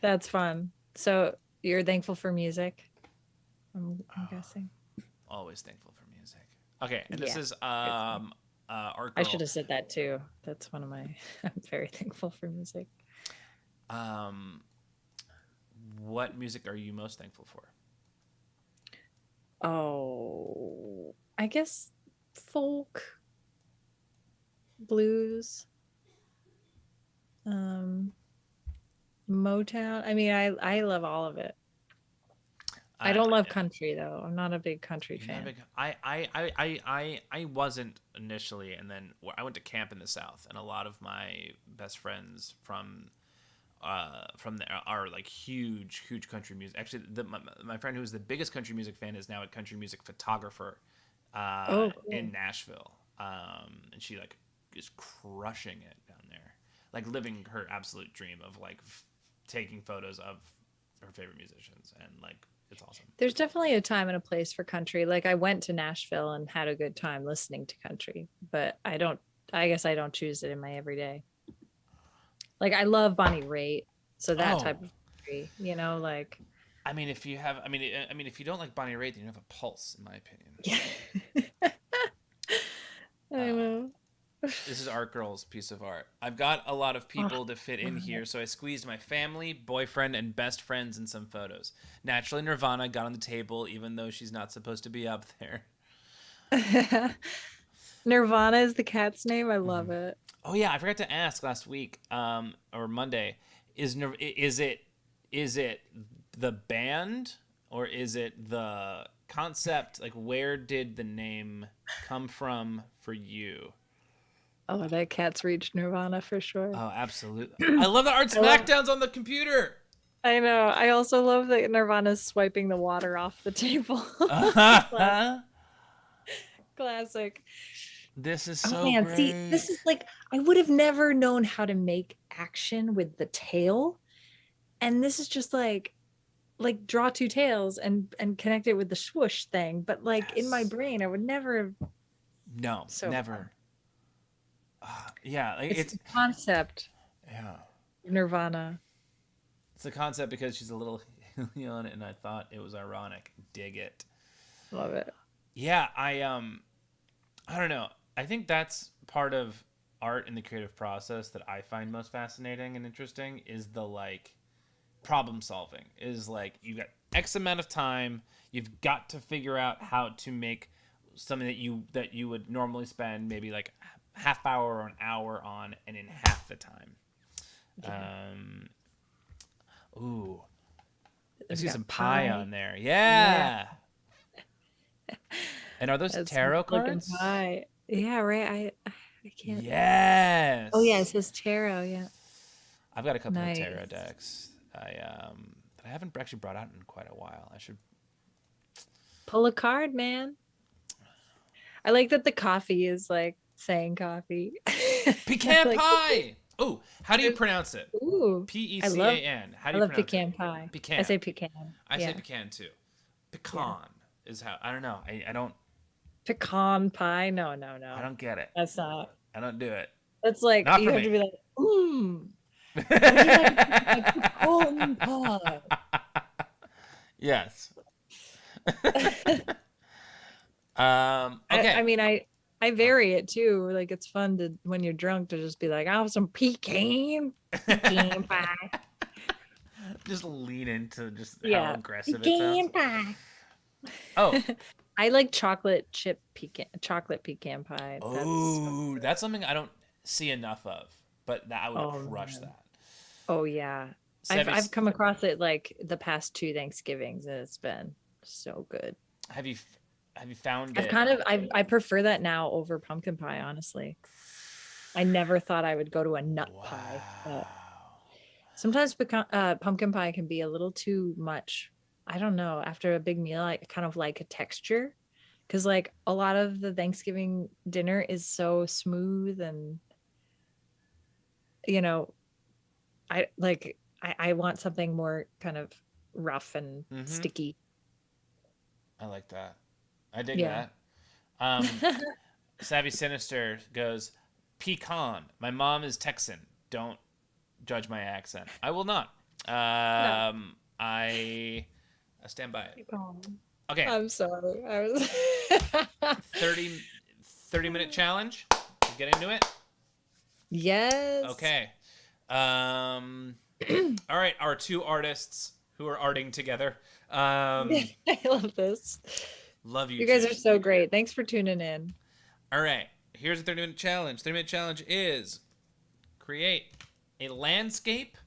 That's fun. So you're thankful for music, I'm guessing. Always thankful for music. Okay, and this Yeah. is Art I Girl. should have said that too. That's one of my. I'm very thankful for music. Um, what music are you most thankful for? Oh, I guess folk, blues, um, Motown. I mean, I love all of it. I don't love country though. I'm not a big country You're not a fan. big- I wasn't initially, and then I went to camp in the South, and a lot of my best friends from there are like huge country music. Actually, my friend who is the biggest country music fan is now a country music photographer Oh, cool. in Nashville, and she like is crushing it down there, like living her absolute dream of like taking photos of her favorite musicians, and like it's awesome. There's definitely a time and a place for country. Like I went to Nashville and had a good time listening to country, but I guess I don't choose it in my everyday. Like I love Bonnie Raitt, so that type Oh, of country, like I mean, if you have, I mean, if you don't like Bonnie Raitt, then you have a pulse, in my opinion. yeah. I Uh, know. This is Art Girl's piece of art. I've got a lot of people to fit in here, so I squeezed my family, boyfriend, and best friends in some photos. Naturally, Nirvana got on the table, even though she's not supposed to be up there. Nirvana is the cat's name. I love it. Oh yeah, I forgot to ask last week, or Monday, is it the band or is it the concept? Like, where did the name come from for you? Oh, that cat's reached Nirvana for sure. Oh, absolutely. I love that Art I love. Smackdown's on the computer. I know. I also love that Nirvana's swiping the water off the table. Classic. This is Oh so man, see, great. this is like I would have never known how to make action with the tail, and this is just like draw two tails and connect it with the swoosh thing. But like in my Yes. brain, I would never have. No, So fun. never. Yeah, like It's it's the concept, yeah. Nirvana. It's a concept because she's a little hilly on it, and I thought it was ironic. Dig it. Love it. Yeah, I don't know. I think that's part of art in the creative process that I find most fascinating and interesting is the like problem solving. Is like you got X amount of time, you've got to figure out how to make something that you would normally spend maybe like half hour or an hour on, and in half the time. Yeah. Um, ooh, I We've see got some pie pie. on there. Yeah. Yeah. And are those That's tarot looking cards? pie. Yeah, right. I can't. Yes. Oh yeah, it says tarot. Yeah. I've got a couple of tarot Nice. decks. That I haven't actually brought out in quite a while. I should. Pull a card, man. I like that the coffee is like saying coffee. Pecan Like, pie. Oh, how do you pronounce it? ooh, I love Pecan. How I do you love pronounce pecan it? pie. Pecan. I say pecan. I say Yeah. pecan too. Yeah. Pecan is how I don't know. I don't Pecan pie. No, I don't get it. that's not. I don't do it. That's like Not you for have to me. be like, Would you like a piece of my pecan pie? Yes. I Okay. mean, I vary it too. Like it's fun to when you're drunk to just be like, "I have some pecan pie." Just lean into just how Yeah, aggressive it sounds. pecan pie. Oh, I like chocolate pecan pie. That's so oh, good. that's something I don't see enough of, but that I would Oh crush man. that. Oh yeah. I've Sevi, I've come across it like the past two Thanksgivings and it's been so good. have you have you found I've it? kind of I prefer that now over pumpkin pie, honestly. I never thought I would go to a nut pie, but Wow. sometimes pumpkin pie can be a little too much. I don't know. After a big meal, I kind of like a texture because like a lot of the Thanksgiving dinner is so smooth and you know, I want something more kind of rough and Mm-hmm. sticky. I like that. I dig Yeah. that. Savvy Sinister goes, pecan. My mom is Texan. Don't judge my accent. I will not. No. I stand by it. Okay, I'm sorry. I was 30, 30-minute challenge. Get into it. Yes. Okay. All right, our two artists who are arting together. I love this. Love you You guys two. are so great. Thanks for tuning in. All right, here's a 30-minute challenge. 30-minute challenge is create a landscape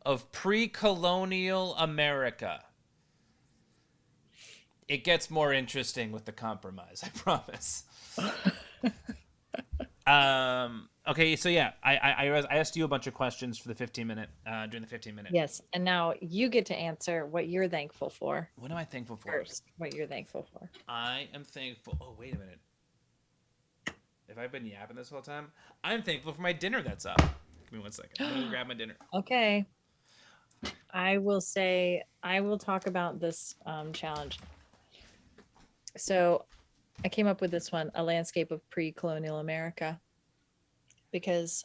of pre-colonial America. It gets more interesting with the compromise, I promise. Okay, so yeah, I asked you a bunch of questions for the 15-minute during the 15-minute. Yes. And now you get to answer what you're thankful for What am I thankful for? first. What you're thankful for. I am thankful. Oh, wait a minute. If I've been yapping this whole time, I'm thankful for my dinner that's up. Give me 1 second. I'm gonna go grab my dinner. Okay. I will talk about this challenge. So I came up with this one, a landscape of pre-colonial America, because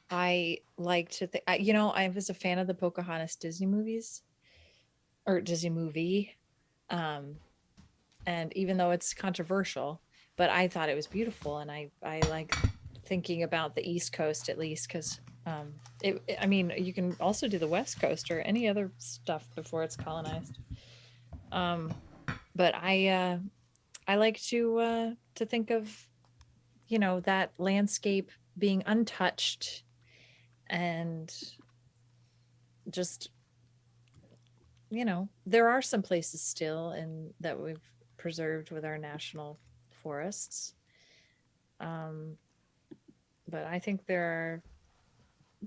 I like to think, I was a fan of the Pocahontas Disney movies or Disney movie. And even though it's controversial, but I thought it was beautiful. And I like thinking about the East Coast at least, because I mean, you can also do the West Coast or any other stuff before it's colonized. But I like to think of, that landscape being untouched and just, there are some places still in that we've preserved with our national forests. But I think there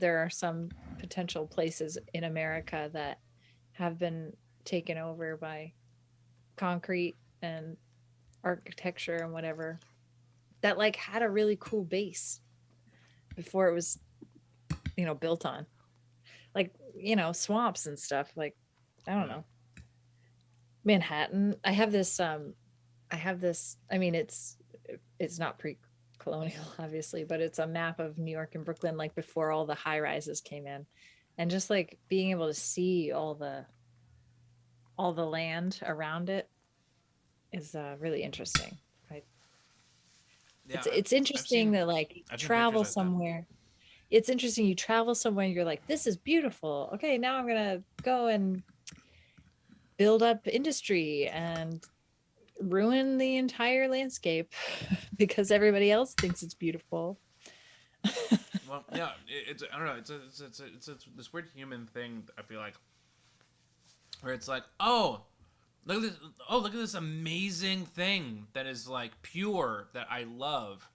are some potential places in America that have been taken over by concrete and architecture and whatever that like had a really cool base before it was built on, like swamps and stuff. Like I don't know, Manhattan. I have this I mean it's not pre-colonial obviously, but it's a map of New York and Brooklyn like before all the high rises came in, and just like being able to see all the land around it is really interesting. Yeah, It's interesting that like I've seen pictures travel like that. somewhere. It's interesting you travel somewhere and you're like, this is beautiful. Okay, now I'm gonna go and build up industry and ruin the entire landscape because everybody else thinks it's beautiful. Well, yeah, it's I don't know. It's this weird human thing. I feel like where it's like, oh, look at this! Oh, look at this amazing thing that is like pure that I love.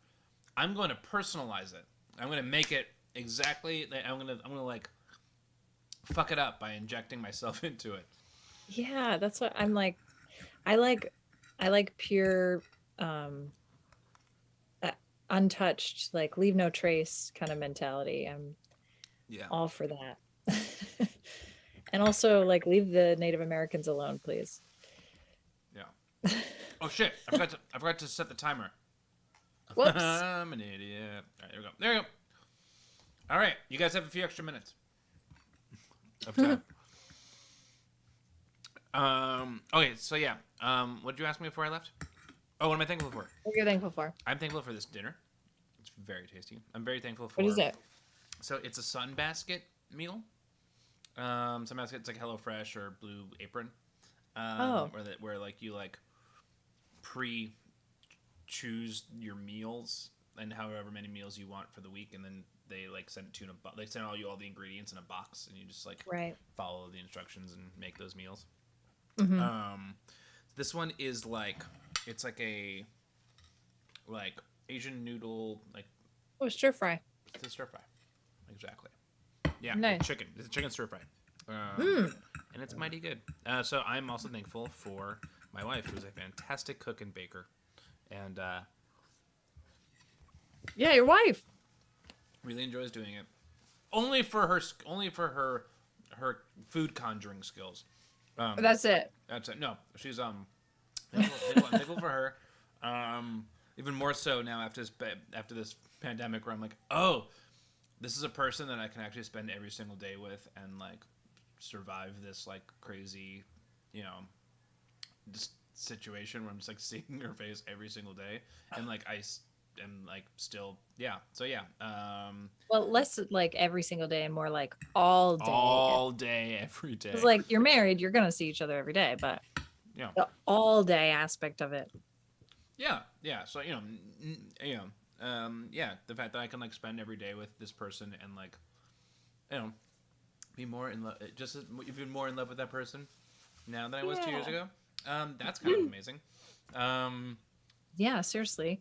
I'm going to personalize it. I'm going to make it exactly. I'm gonna like fuck it up by injecting myself into it. Yeah, that's what I'm like. I like pure, um, untouched, like leave no trace kind of mentality. I'm Yeah, all for that. And also like leave the Native Americans alone, please. yeah. Oh shit! I forgot to set the timer. Whoops. I'm an idiot. All right, there we go. There we go. All right, you guys have a few extra minutes of time. Okay, so yeah. What did you ask me before I left? Oh, what am I thankful for? What are you thankful for? I'm thankful for this dinner. It's very tasty. I'm very thankful for. What is it? So it's a Sunbasket meal. Sunbasket, it's like HelloFresh or Blue Apron. Oh. Where like you like pre choose your meals and however many meals you want for the week, and then they like send it to you in they send all the ingredients in a box, and you just like Right. follow the instructions and make those meals. Mm-hmm. This one is like it's like a like Asian noodle like Oh, stir fry. it's a stir fry. Exactly. Yeah, Nice. chicken. It's a chicken stir fry. And it's mighty good. So I'm also thankful for my wife, who's a fantastic cook and baker, and Yeah, your wife. really enjoys doing it. Only for her food conjuring skills. That's it. That's it. No, she's thankful for her. Even more so now after this pandemic, where I'm like, oh, this is a person that I can actually spend every single day with and like survive this like crazy, just situation where I'm just like seeing her face every single day, and like I am like still So yeah, Well, less like every single day and more like all day. all day every day. It's like you're married, you're gonna see each other every day, but Yeah. the all day aspect of it. Yeah. So the fact that I can like spend every day with this person and like, be more in love, even more in love with that person now than I was 2 years ago. That's kind of amazing. Yeah, seriously.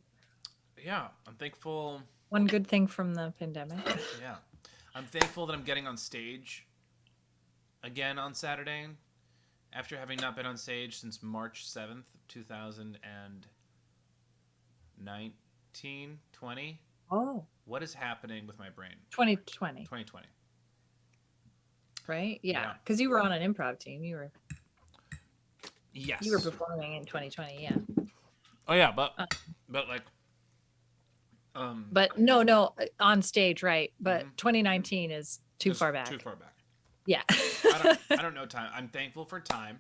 Yeah, I'm thankful. One good thing from the pandemic. Yeah, I'm thankful that I'm getting on stage again on Saturday after having not been on stage since March 7th, 2019, 20. Oh, What is happening with my brain? 2020, 2020. right? Yeah. Yeah, because you were on an improv team. Yes. You were performing in 2020. Yeah. Oh yeah, but like. But no, on stage, right? But Mhm. 2019 is too far back. Too far back. Yeah. I don't know time. I'm thankful for time.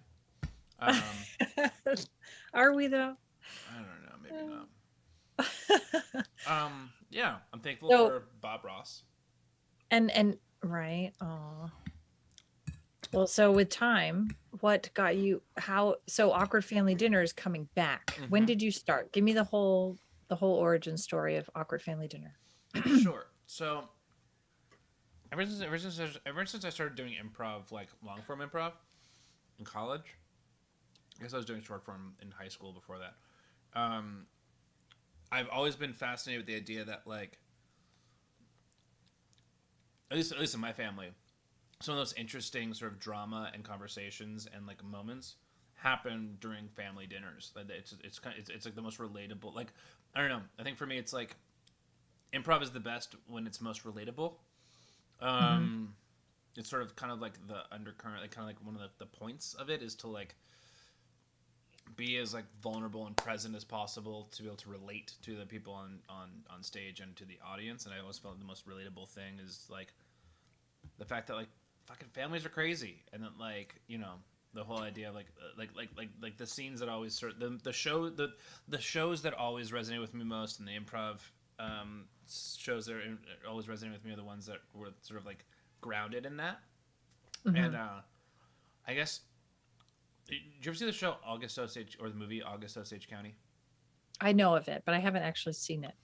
Are we though? I don't know. Maybe not. Yeah, I'm thankful So- for Bob Ross. And right. Oh. Well, so with time, what got you? So Awkward Family Dinner is coming back. When Mhm. did you start? Give me the whole origin story of Awkward Family Dinner. Sure. So ever since I started doing improv, like long form improv, in college, I guess I was doing short form in high school before that. I've always been fascinated with the idea that like, at least in my family, some of those interesting sort of drama and conversations and like moments happen during family dinners. Like it's like the most relatable. Like I don't know. I think for me, it's like improv is the best when it's most relatable. It's sort of kind of like the undercurrent, like kind of like one of the points of it is to like be as like vulnerable and present as possible to be able to relate to the people on stage and to the audience. And I always felt the most relatable thing is like the fact that like fucking families are crazy, and then like the whole idea of like the scenes that always sort of the shows that always resonate with me most, and the improv shows that always resonate with me are the ones that were sort of like grounded in that. And I guess, did you ever see the show August Osage, or the movie August Osage County? I know of it, but I haven't actually seen it.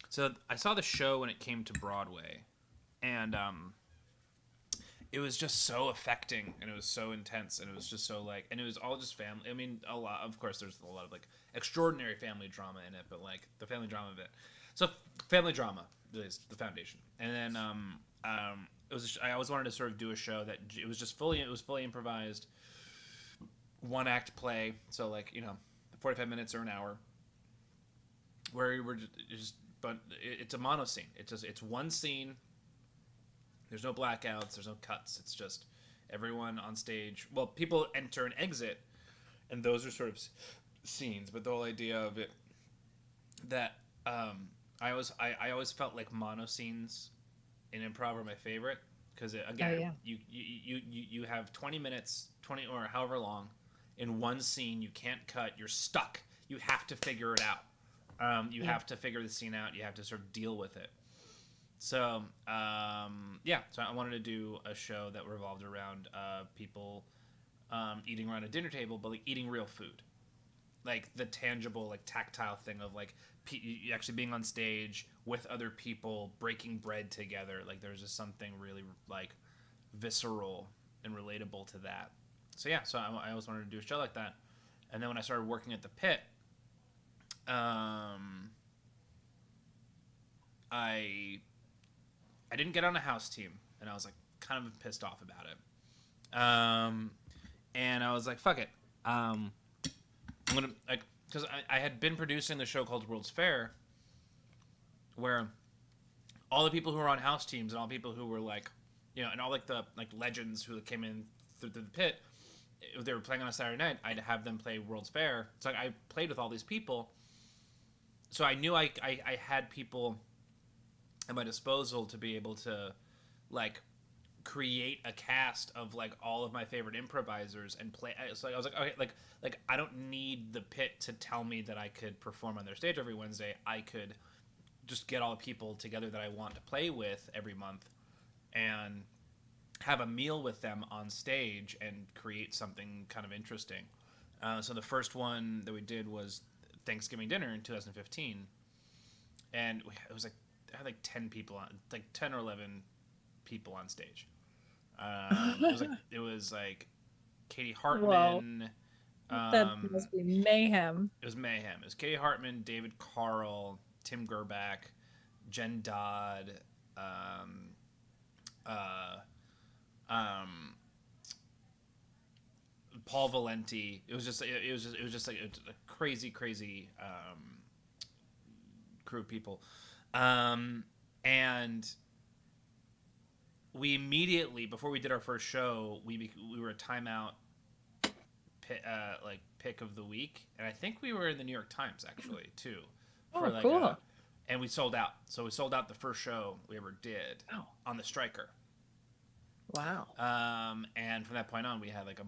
So I saw the show when it came to Broadway, and it was just so affecting, and it was so intense, and it was just so like, and it was all just family. I mean, a lot, of course, there's a lot of like extraordinary family drama in it, but like the family drama of it. So family drama is the foundation, and then it was. I always wanted to sort of do a show that it was fully improvised, one act play. So like 45 minutes or an hour, where we're just but it's a mono scene. It's one scene. There's no blackouts. There's no cuts. It's just everyone on stage. Well, people enter and exit, and those are sort of scenes. But the whole idea of it that I always felt like mono scenes in improv are my favorite because Oh again, yeah. you have 20 minutes, 20 or however long, in one scene. You can't cut. You're stuck. You have to figure it out. You Yeah. have to figure the scene out. You have to sort of deal with it. So yeah, so I wanted to do a show that revolved around people eating around a dinner table, but like eating real food, like the tangible, like tactile thing of like actually being on stage with other people, breaking bread together. Like there's just something really like visceral and relatable to that. So yeah, so I always wanted to do a show like that. And then when I started working at the Pit, I I didn't get on a house team, and I was like kind of pissed off about it. And I was like, fuck it. I'm gonna like because I had been producing the show called World's Fair, where all the people who were on house teams and all the people who were like, and all like the like legends who came in through the Pit, if they were playing on a Saturday night, I'd have them play World's Fair. So like, I played with all these people, so I knew I had people at my disposal to be able to like create a cast of like all of my favorite improvisers and play. So I was like, okay, like I don't need the Pit to tell me that I could perform on their stage every Wednesday. I could just get all the people together that I want to play with every month and have a meal with them on stage and create something kind of interesting. So the first one that we did was Thanksgiving dinner in 2015, and it was like I had like 10 people on, like 10 or 11 people on stage. It was like Katie Whoa, Hartman. that must be mayhem. It was mayhem. It was Katie Hartman, David Carl, Tim Gerback, Jen Dodd, uh, um, Paul Valenti. It was just like a crazy crew of people, and we immediately before we did our first show, we were a timeout pick of the week, and I think we were in the New York Times actually too, for Oh, like cool. and we sold out. So we sold out the first show we ever did Oh, on the Striker. wow. And from that point on, we had like a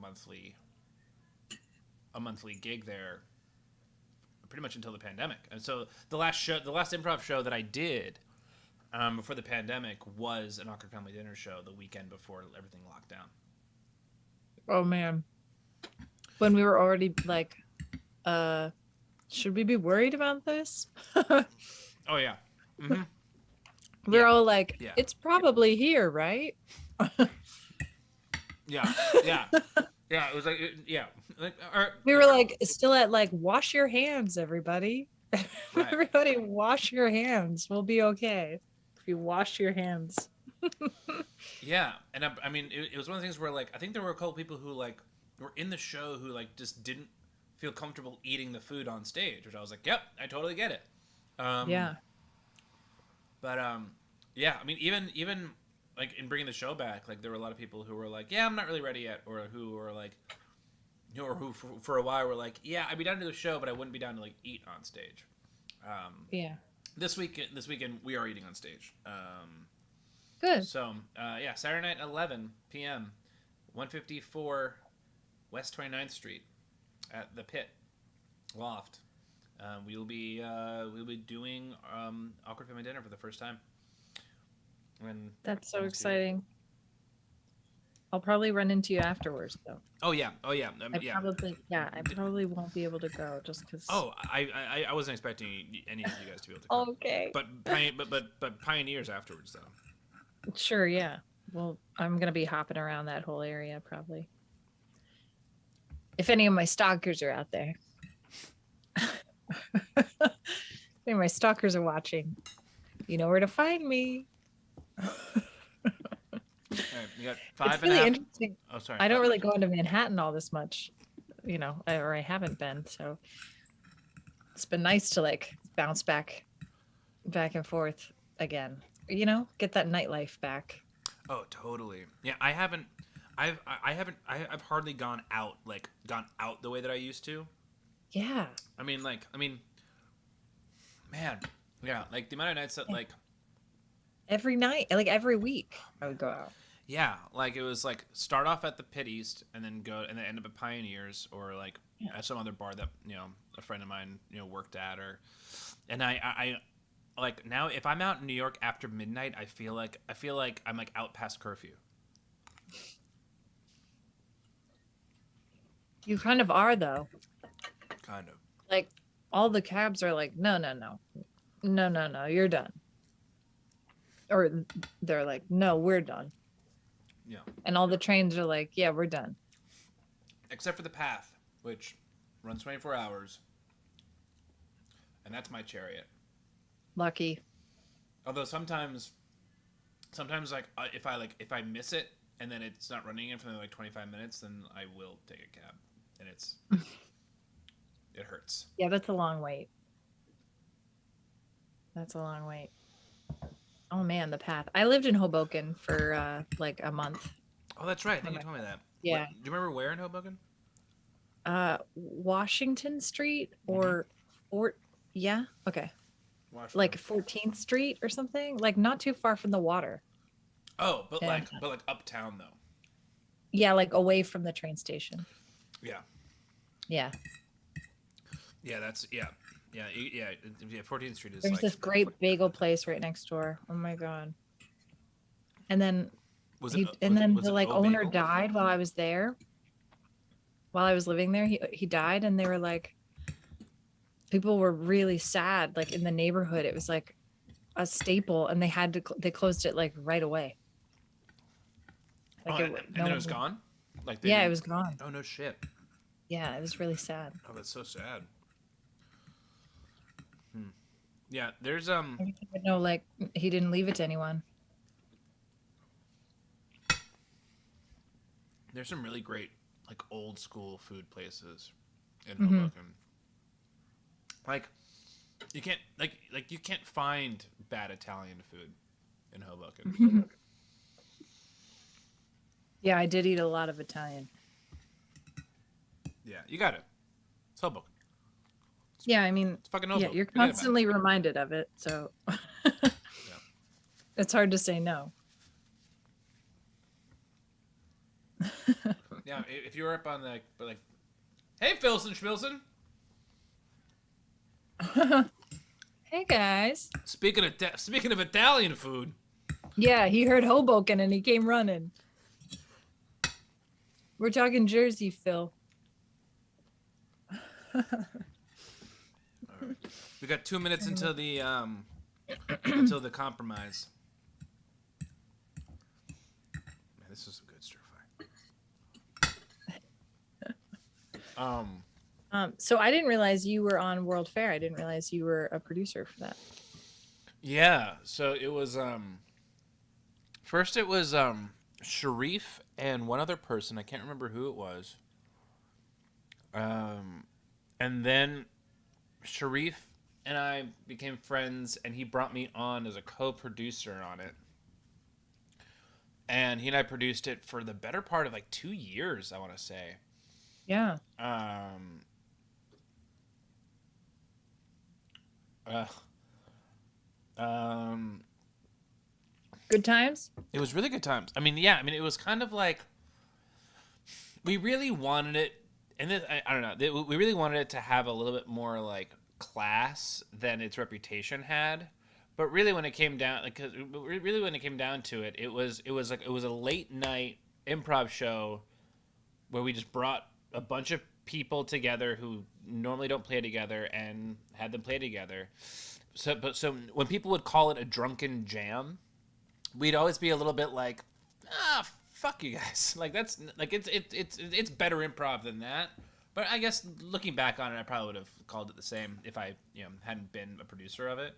monthly gig there, pretty much until the pandemic. And so the last improv show that I did before the pandemic was an Awkward Family Dinner show the weekend before everything locked down. Oh man. When we were already like, should we be worried about this? Oh yeah. Mm-hmm. We're all like, Yeah. it's probably here, right? Yeah. Yeah. Yeah. It was like, yeah. Like, We were like, still at like, wash your hands, everybody. Right. Everybody, wash your hands. We'll be okay if you wash your hands. Yeah, and I mean, it was one of the things where like I think there were a couple people who like were in the show who like just didn't feel comfortable eating the food on stage, which I was like, yep, I totally get it. Yeah. But yeah, I mean, even like in bringing the show back, like there were a lot of people who were like, yeah, I'm not really ready yet, or who were like, or who for a while were like, yeah, I'd be down to the show, but I wouldn't be down to like eat on stage. Yeah. This weekend we are eating on stage. Good. So yeah, Saturday night 11 p.m. 154 West 29th Street at the Pit Loft. We'll be doing Awkward Family Dinner for the first time. And That's so exciting. I'll probably run into you afterwards, though. Oh yeah. I probably won't be able to go just because. Oh, I wasn't expecting any of you guys to be able to come. Okay. But pioneers afterwards though. Sure. Yeah. Well, I'm gonna be hopping around that whole area probably. If any of my stalkers are out there. If any of my stalkers are watching, you know where to find me. All right, you got five It's and really a half. interesting. Oh, sorry. I don't really go into Manhattan all this much, or I haven't been. So it's been nice to like bounce back and forth again. Get that nightlife back. Oh, totally. Yeah, I've hardly gone out the way that I used to. Yeah. I mean, man, yeah, like the amount of nights that like every night, like every week. I would go out. Yeah, like it was like start off at the Pit East and then go and then end up at Pioneers or like Yeah. at some other bar that a friend of mine worked at or and I like now if I'm out in New York after midnight I feel like I'm like out past curfew. You kind of are though. Kind of. Like all the cabs are like, no, no, no, no, no, no, you're done. Or they're like, no, we're done. Yeah. And all the trains are like, yeah, we're done. Except for the Path, which runs 24 hours, and that's my chariot. Lucky. Although sometimes if I miss it and then it's not running in for like 25 minutes, then I will take a cab, and it hurts. Yeah, that's a long wait. That's a long wait. Oh man, the path. I lived in Hoboken for like a month. Oh, that's right. I think you told me that. Yeah. Do you remember where in Hoboken? Washington Street or Fort. Yeah. Okay. Washington. Like 14th Street or something. Like not too far from the water. Oh, but Yeah. like uptown though. Yeah, like away from the train station. Yeah. Yeah. Yeah, that's yeah. 14th Street is There's like this great bagel place right next door. Oh my god. And then was he it and was, then was the it like O owner Bagel? died while I was there. While I was living there, he died, and they were like, people were really sad. Like in the neighborhood, it was like a staple, and they had to they closed it like right away. Like And then it was gone. Like they Yeah, it didn't- was gone. Oh no shit. Yeah, it was really sad. Oh, that's so sad. Yeah, there's No, like he didn't leave it to anyone. there's some really great like old school food places in Mhm. Hoboken. Like you can't find bad Italian food in Hoboken. Yeah, I did eat a lot of Italian. Yeah, you got it. It's Hoboken. Yeah, I mean, It's fucking yeah, Hoboken. you're Forget about it. constantly reminded of it, so it's hard to say no. Yeah, if you were up on the like, hey Filson Schmilson. Hey guys. Speaking of Italian food, Yeah, he heard Hoboken and he came running. We're talking Jersey, Phil. we got 2 minutes until the compromise. Man, this is some good stir fry. So I didn't realize you were on World Fair. I didn't realize you were a producer for that. Yeah, so it was first it was Sharif and one other person, I can't remember who it was. And then Sharif and I became friends and he brought me on as a co-producer on it. And he and I produced it for the better part of like 2 years, I want to say. Yeah. Good times? It was really good times. I mean, yeah. I mean, it was kind of like we really wanted it, and this, I don't know. We really wanted it to have a little bit more like class than its reputation had. But really, when it came down, like, 'cause really when it came down to it, it was a late night improv show where we just brought a bunch of people together who normally don't play together and had them play together. So when people would call it a drunken jam, we'd always be a little bit like, fuck you guys. Like that's like it's better improv than that. But I guess looking back on it, I probably would have called it the same if I hadn't been a producer of it.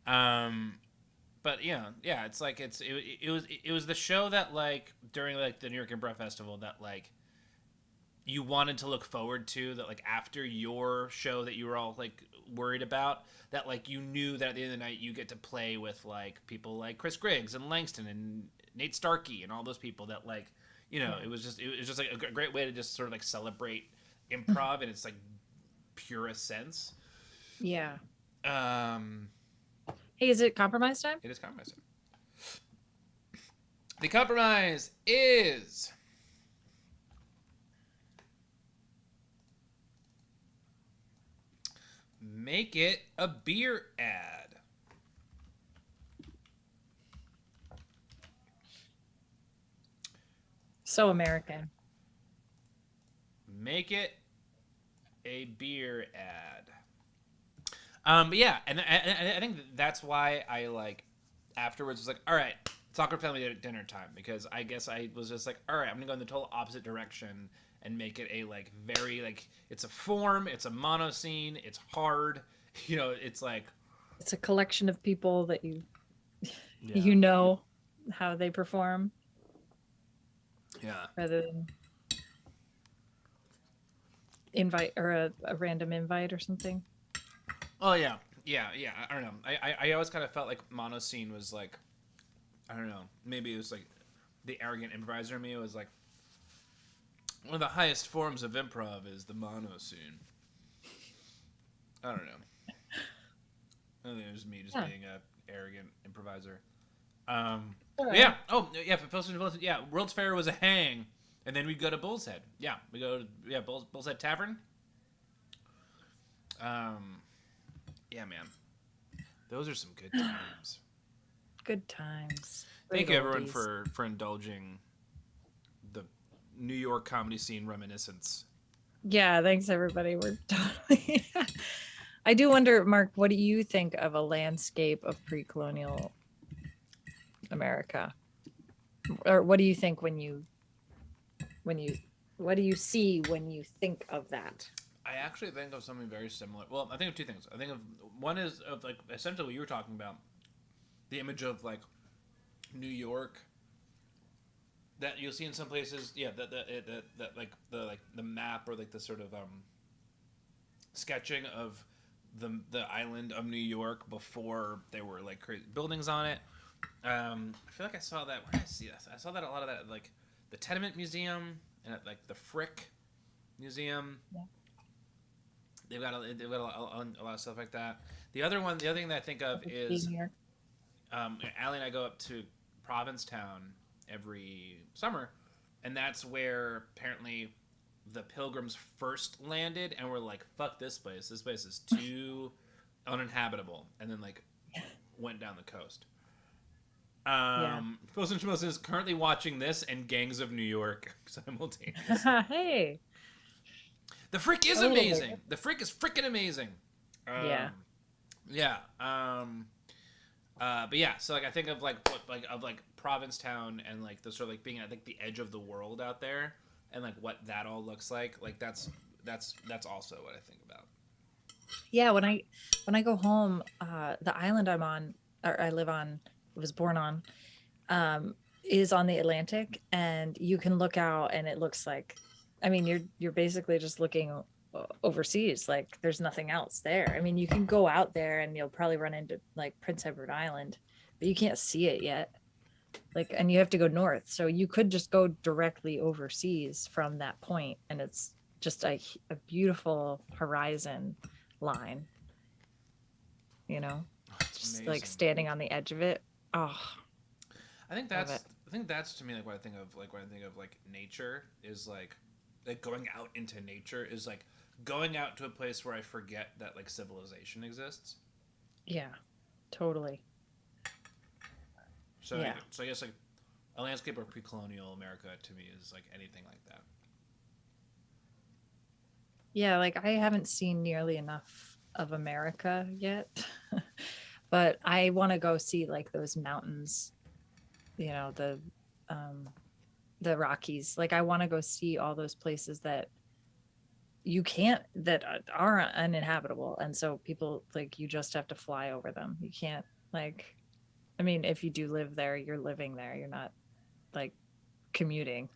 But yeah, it's like it was the show that like during like the New York Improv Festival that like you wanted to look forward to, that like after your show that you were all like worried about, that like you knew that at the end of the night you get to play with like people like Chris Griggs and Langston and Nate Starkey and all those people that like it was just like a great way to just sort of like celebrate improv in its like purest sense. Yeah. Hey, is it compromise time? It is compromise. The compromise is make it a beer ad. So American. Make it a beer ad. But yeah, and I think that's why I like afterwards was like, all right, soccer family dinner time, because I guess I was just like, all right, I'm gonna go in the total opposite direction and make it a like very like it's a form, it's a mono scene, it's hard, it's like It's a collection of people that you yeah, know how they perform yeah. rather than invite or a random invite or something. Oh yeah, yeah. I don't know. I always kind of felt like mono scene was like, I don't know. Maybe it was like the arrogant improviser in me was like, one of the highest forms of improv is the mono scene. I don't know. I think it was me just being a arrogant improviser. But yeah. Oh yeah. For Pilsen, yeah. World's Fair was a hang, and then we'd go to Bull's Head. Yeah, we go to Bull's Head Tavern. Yeah, man. Those are some good times. Good times. Thank you, everyone, for indulging the New York comedy scene reminiscence. Yeah, thanks everybody. We're totally. I do wonder, Mark, what do you think of a landscape of pre-colonial America? Or what do you think when you what do you see when you think of that? I actually think of something very similar. Well, I think of two things. I think of one is of like essentially what you were talking about, the image of like New York that you'll see in some places. Yeah, that like the map or like the sort of sketching of the island of New York before there were like crazy buildings on it. I feel like I saw that. Where did I see this? I saw that a lot of that at, like the Tenement Museum and at like the Frick Museum. Yeah. They've got a lot of stuff like that. The other thing that I think of is, Allie and I go up to Provincetown every summer, and that's where apparently the Pilgrims first landed, and we're like, "Fuck this place! This place is too uninhabitable," and then like went down the coast. Wilson Schmilson is currently watching this and Gangs of New York simultaneously. Hey. The Frick is amazing. The Frick is freaking amazing. Yeah. Yeah. But yeah, so like I think of like Provincetown and like the sort of like being at like the edge of the world out there and like what that all looks like. Like that's also what I think about. Yeah, when I go home, the island I'm on or I live on, was born on, is on the Atlantic, and you can look out and it looks like, I mean, you're basically just looking overseas, like there's nothing else there. I mean, you can go out there and you'll probably run into like Prince Edward Island, but you can't see it yet. Like, and you have to go north. So you could just go directly overseas from that point, and it's just a beautiful horizon line. Just amazing. Like standing on the edge of it. Oh, I think that's to me like what I think of like nature is like going out into nature is like going out to a place where I forget that like civilization exists. Yeah, totally. So yeah. So I guess like a landscape of pre-colonial America to me is like anything like that. Yeah, like I haven't seen nearly enough of America yet, but I want to go see like those mountains, the Rockies. Like I want to go see all those places that are uninhabitable, and so people like you just have to fly over them. You can't like, I mean, if you do live there, you're living there. You're not like commuting.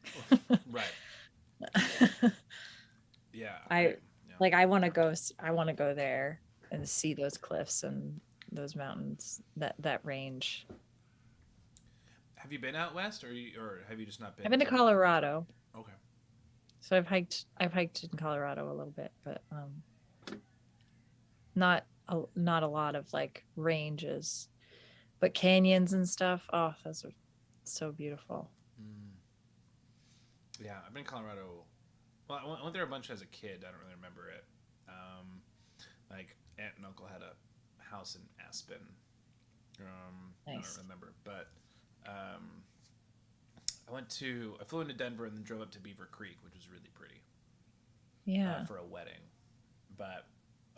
Right. Yeah. I want to go there and see those cliffs and those mountains, that range. Have you been out west, or have you just not been? I've been to Colorado. Okay. So I've hiked in Colorado a little bit, but not a lot of like ranges, but canyons and stuff. Oh, those are So beautiful. Mm. Yeah, I've been in Colorado. Well, I went there a bunch as a kid. I don't really remember it. Um, like aunt and uncle had a house in Aspen. I don't Nice. remember, but um, I flew into Denver and then drove up to Beaver Creek, which was really pretty Yeah. for a wedding. But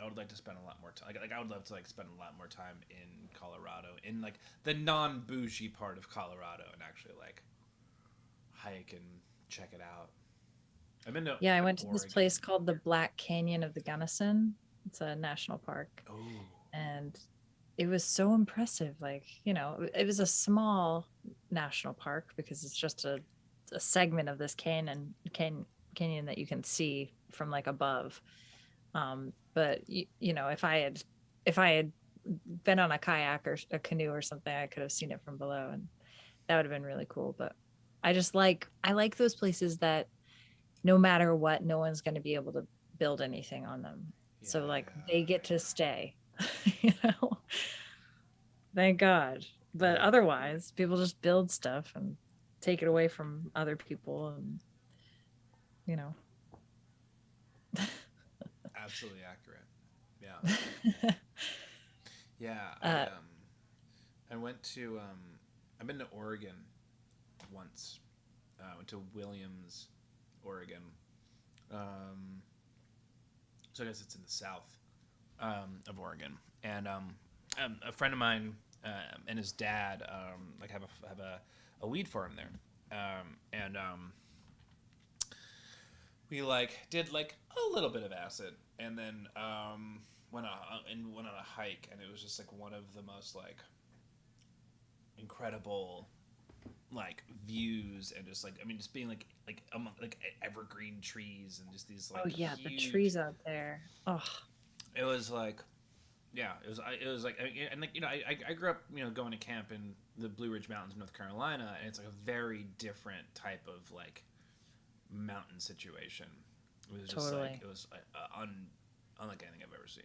I would like to spend a lot more time. Like I would love to like spend a lot more time in Colorado, in like the non bougie part of Colorado, and actually like hike and check it out. I've been to Yeah, I went to this Oregon. place called the Black Canyon of the Gunnison. It's a national park. Oh, And it was so impressive. Like, it was a small national park because it's just a segment of this canyon that you can see from like above. But if I had been on a kayak or a canoe or something, I could have seen it from below, and that would have been really cool. But I like those places that no matter what, no one's going to be able to build anything on them. yeah, So like they yeah, get to stay, you know, thank God. yeah, But otherwise, people just build stuff and take it away from other people, and you know. absolutely accurate. Yeah, yeah. uh, I went to I've been to Oregon once. I went to Williams, Oregon. Um, so I guess it's in the south of Oregon, and a friend of mine and his dad like have a weed farm there, and we like did like a little bit of acid, and then went on a hike, and it was just like one of the most like incredible like views, and just like I mean just being like among like evergreen trees and just these oh like yeah, the huge. trees out there. Oh, It was like yeah, it was like and like I grew up going to camp in the Blue Ridge Mountains, North Carolina, and it's like a very different type of like mountain situation. It was just like totally. it was unlike anything I've ever seen.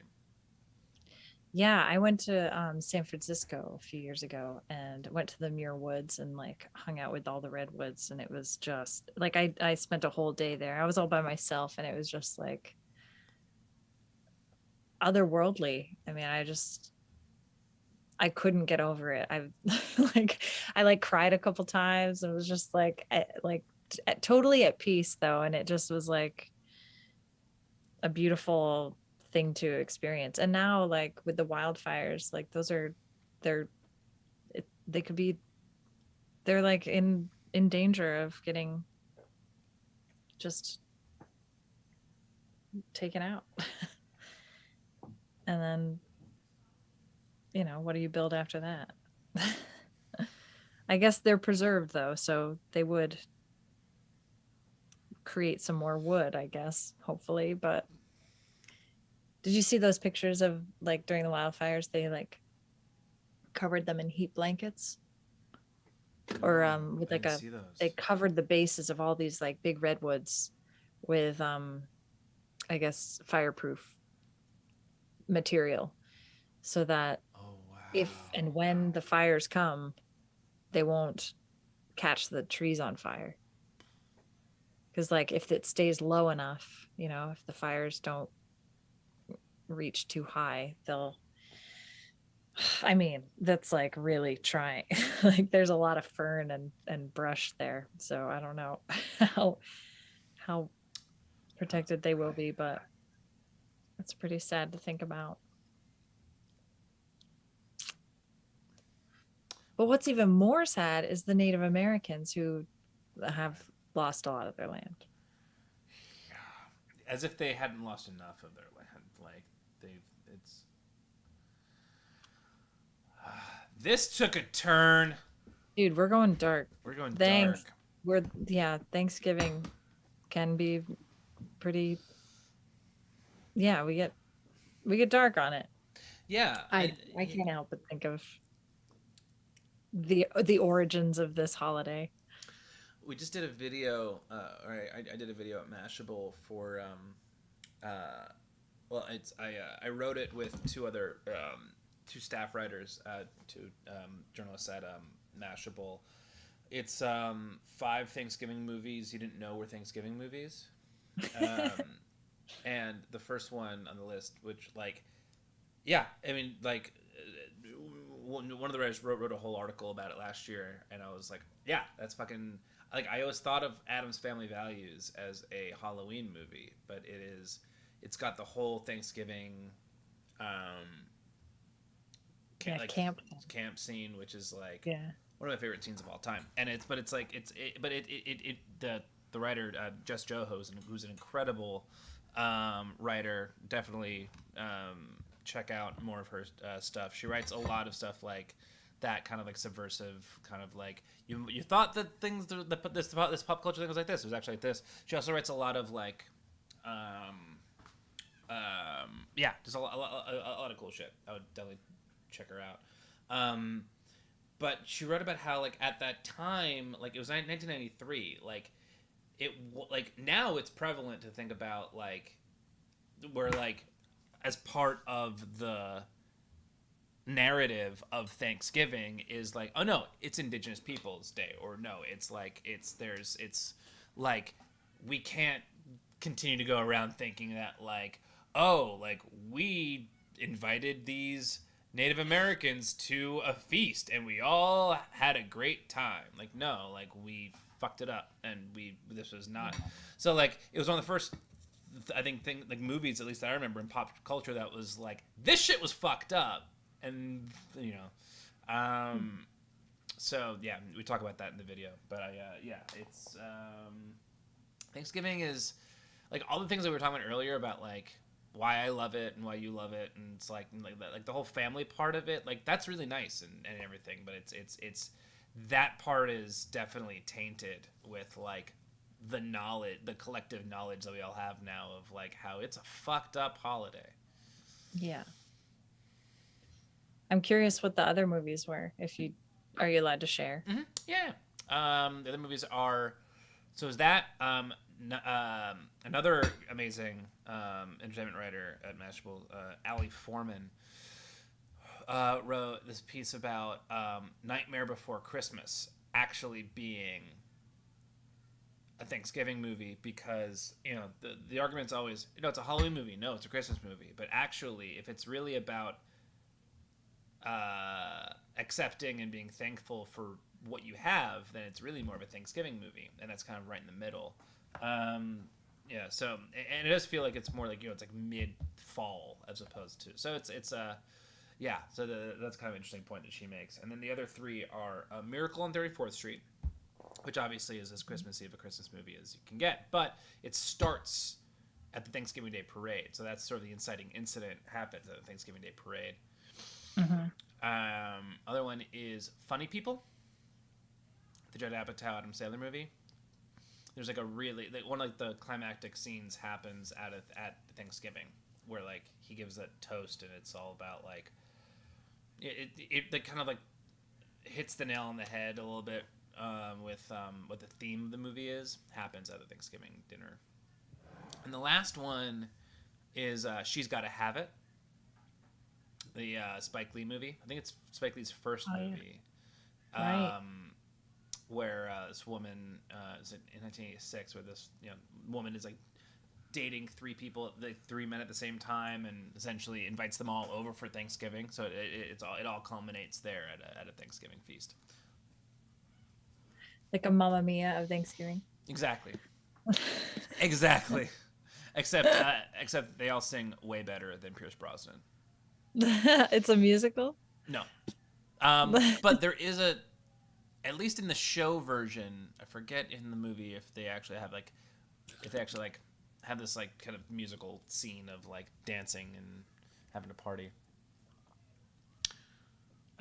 Yeah, I went to San Francisco a few years ago and went to the Muir Woods and like hung out with all the redwoods, and it was just like I spent a whole day there. I was all by myself, and it was just like otherworldly. I mean, I couldn't get over it. like I like cried a couple times. It was just totally at peace though, and it just was like a beautiful thing to experience. And now like with the wildfires, like they're they could be they're like in danger of getting just taken out. And then, what do you build after that? I guess they're preserved though, so they would create some more wood, I guess, hopefully. But did you see those pictures of like during the wildfires they like covered them in heat blankets? Or No, with I like didn't a see they those. covered the bases of all these like big redwoods with I guess fireproof material, so that Oh if wow. and when the fires come, they won't catch the trees on fire. Because like if it stays low enough, if the fires don't reach too high, they'll I mean, that's like really trying. Like there's a lot of fern and brush there. So I don't know how how protected they will Right. be, but it's pretty sad to think about. But Well, what's even more sad is the Native Americans who have lost a lot of their land. yeah. As if they hadn't lost enough of their land. Like they've it's this took a turn. Dude, we're going dark. We're going Thanks. dark. Thanksgiving can be pretty, yeah, we get dark on it. Yeah, I can't help but think of the origins of this holiday. we just did a video. Or I did a video at Mashable for uh, well, I wrote it with two other two staff writers, two journalists at Mashable. It's 5 Thanksgiving movies you didn't know were Thanksgiving movies. Um, and the first one on the list, which like, yeah, I mean, like, one of the writers wrote a whole article about it last year, and I was like, yeah, that's fucking like I always thought of Addams Family Values as a Halloween movie, but it's got the whole Thanksgiving, camp scene, which is like one of my favorite scenes of all time, and the writer Jess Joho, who's an incredible writer. Definitely check out more of her stuff. She writes a lot of stuff like that, kind of like subversive, kind of like you thought that things that this pop culture thing was like this. It was actually like this. She also writes a lot of like, just a lot of cool shit. I would definitely check her out. But she wrote about how like at that time, like it was 1993, like now it's prevalent to think about like where like as part of the narrative of Thanksgiving is like, oh no, it's Indigenous Peoples Day, or no, it's like it's like we can't continue to go around thinking that like, oh, like we invited these Native Americans to a feast and we all had a great time. Like, no, like we fucked it up and this was not. So like it was one of the first I think like movies, at least that I remember in pop culture, that was like, this shit was fucked up. And so yeah, we talk about that in the video, but it's Thanksgiving is like all the things that we were talking about earlier about like why I love it and why you love it, and it's like the whole family part of it, like that's really nice and everything, but it's that part is definitely tainted with like the knowledge, the collective knowledge that we all have now of like how it's a fucked up holiday. Yeah. I'm curious what the other movies were. Are you allowed to share? Mm-hmm. Yeah. The other movies are, so is that another amazing entertainment writer at Mashable, Ali Foreman, wrote this piece about Nightmare Before Christmas actually being a Thanksgiving movie, because the argument's always it's a Halloween movie, no, it's a Christmas movie, but actually if it's really about accepting and being thankful for what you have, then it's really more of a Thanksgiving movie, and that's kind of right in the middle. So and it does feel like it's more like it's like mid-fall as opposed to, so it's that's kind of an interesting point that she makes. And then the other 3 are Miracle on 34th Street, which obviously is as Christmas Eve a Christmas movie as you can get, but it starts at the Thanksgiving Day parade, so that's sort of the inciting incident happens at the Thanksgiving Day parade. Mm-hmm. Other one is Funny People, the Judd Apatow Adam Sandler movie. There's like a really one of like the climactic scenes happens at Thanksgiving, where like he gives that toast and it's all about like it like kind of like hits the nail on the head a little bit with what the theme of the movie happens at the Thanksgiving dinner. And the last one is She's Gotta Have It, the Spike Lee movie. I think it's Spike Lee's first movie. Right. Where this woman is in 1986, where this woman is like dating 3 people, like 3 men at the same time, and essentially invites them all over for Thanksgiving. So it all culminates there at a Thanksgiving feast. Like a Mamma Mia of Thanksgiving. Exactly. Exactly. Except they all sing way better than Pierce Brosnan. It's a musical? No. But there is at least in the show version, I forget in the movie if they actually have have this like kind of musical scene of like dancing and having a party.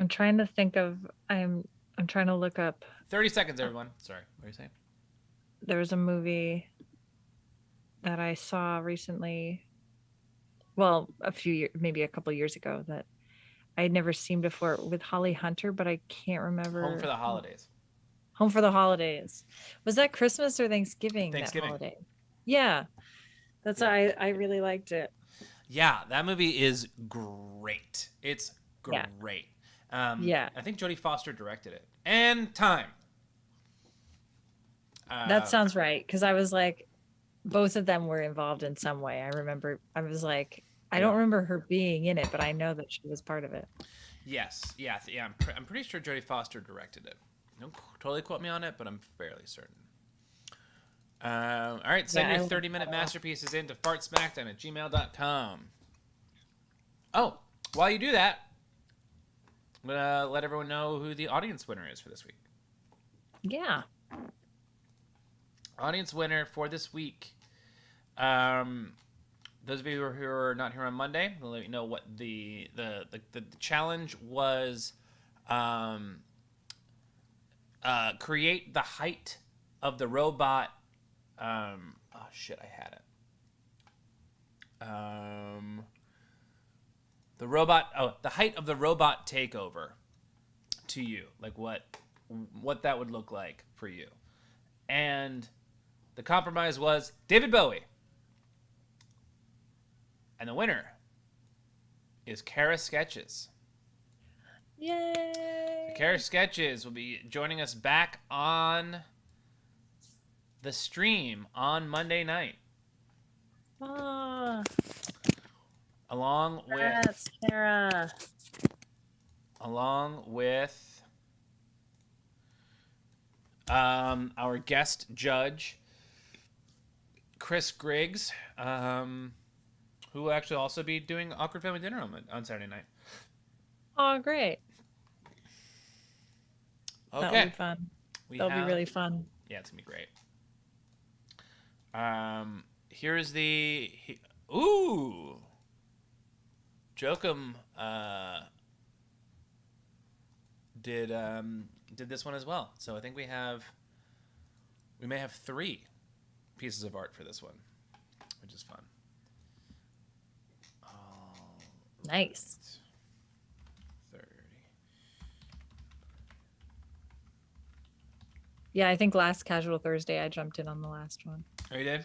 I'm trying to think of I'm trying to look up 30 seconds, everyone. Sorry, what are you saying? There was a movie that I saw recently, well, maybe a couple years ago, that I had never seen before, with Holly Hunter, but I can't remember. Home for the Holidays. Home for the Holidays. Was that Christmas or Thanksgiving? Thanksgiving. That holiday? Yeah. That's why I really liked it. Yeah, that movie is great. It's great. Yeah. I think Jodie Foster directed it. And time. That sounds right. Because I was like, both of them were involved in some way. I remember, I was like, I Yeah. don't remember her being in it, but I know that she was part of it. Yes. Yeah. Yeah. I'm pretty sure Jodie Foster directed it. Don't totally quote me on it, but I'm fairly certain. All right. Send Yeah, your I love 30-minute that. masterpieces in to fartsmackdown@gmail.com. Oh, while you do that, I'm going to let everyone know who the audience winner is for this week. Yeah. Audience winner for this week. Those of you who are not here on Monday, we'll let you know what the challenge was. Create the height of the robot. Oh shit, I had it. The robot. Oh, the height of the robot takeover to you, like what that would look like for you, and the compromise was David Bowie. And the winner is Kara Sketches. Yay. Kara Sketches will be joining us back on the stream on Monday night. Ah, Along that's Kara. with our guest judge, Chris Griggs, who will actually also be doing Awkward Family Dinner on Saturday night. Oh, great. Okay. That'll be fun. That'll be really fun. Yeah, it's going to be great. Here's the... Ooh! Jokum did this one as well. So I think we may have 3 pieces of art for this one, which is fun. Nice. 30. Yeah, I think last Casual Thursday I jumped in on the last one. Oh, you did?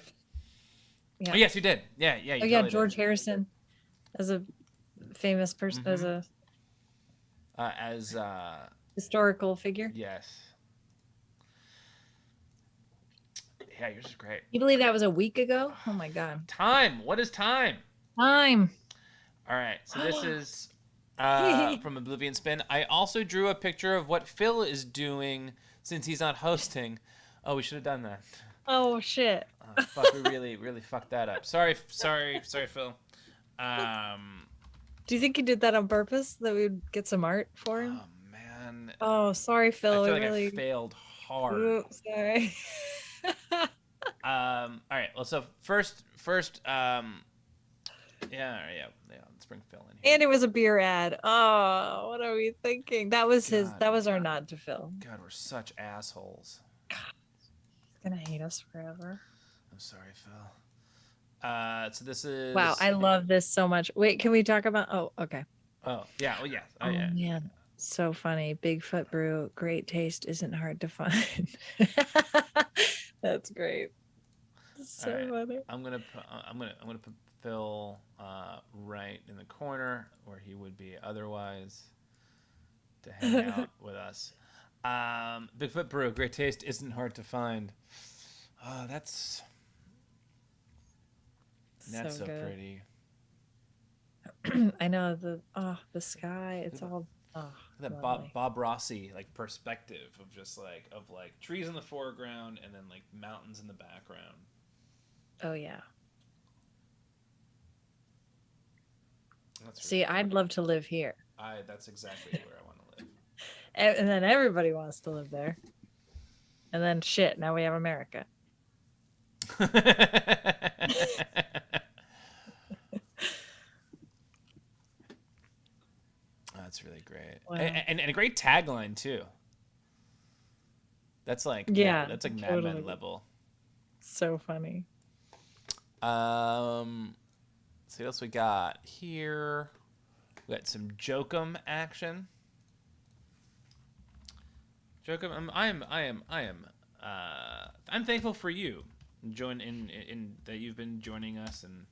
Yeah. Oh, yes, you did. Yeah, yeah. You yeah, totally George did. Harrison as a famous person, as a historical figure. Yes. Yeah, yours is great. You believe that was a week ago? Oh my god. Time. What is time? Time. All right. So this is from Oblivion Spin. I also drew a picture of what Phil is doing since he's not hosting. Oh, we should have done that. Oh shit. Oh, fuck, we really fucked that up. Sorry, Phil. Do you think he did that on purpose, that we'd get some art for him? Oh man. Oh, sorry, Phil. I feel like I failed hard. Oops, sorry. All right. Well, so first, yeah. Let's bring Phil in here. And it was a beer ad. Oh, what are we thinking? That was that was our nod to Phil. God, we're such assholes. He's gonna hate us forever. I'm sorry, Phil. So this is... Wow, I love this so much. Wait, can we talk about... Oh, okay. Oh, yeah. Oh, yeah. Oh, yeah. Man. So funny. Bigfoot brew. Great taste isn't hard to find. That's great. So funny. I'm gonna put Phil right in the corner where he would be otherwise to hang out with us. Bigfoot brew. Great taste isn't hard to find. Oh, that's so pretty. I know the sky. It's all that Bob Rossi like perspective of just like trees in the foreground and then like mountains in the background. Oh yeah. That's See, I'd love to live here. That's exactly where I want to live. And then everybody wants to live there. And then shit, now we have America. That's really great. Wow. And a great tagline too. That's like that's like totally. Mad Men level. So funny. See what else we got here. We got some Jokum action. Jokum, I'm thankful for you in that you've been joining us and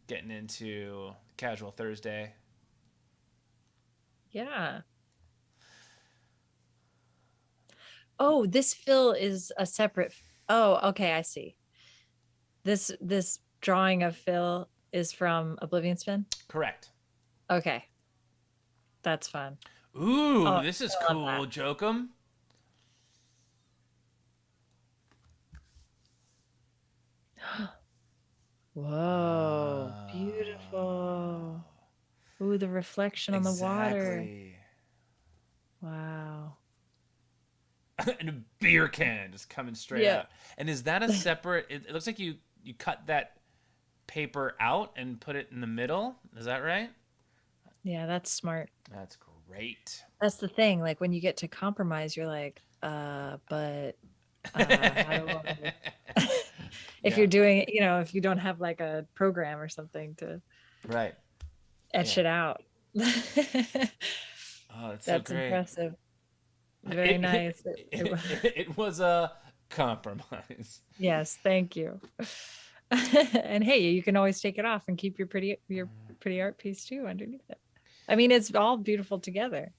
getting into Casual Thursday. Yeah. Oh, this Phil is a separate Oh, okay, I see. This drawing of Phil is from Oblivion Spin. Correct. Okay, that's fun. Ooh, Oh, this is I love cool, Jokum. that. Whoa, Oh, beautiful. Ooh, the reflection on the water. exactly. Wow. And a beer can just coming straight Yeah. out. And is that a separate? It looks like you cut that paper out and put it in the middle. Is that right? Yeah, that's smart. That's great. That's the thing. Like when you get to compromise, you're like, but how do I if Yeah. you're doing it, if you don't have like a program or something to Right. etch Yeah. it out. Oh, that's so That's great. impressive. Very It nice. it was a compromise. Yes, thank you. And hey, you can always take it off and keep your pretty art piece too underneath it. I mean, it's all beautiful together.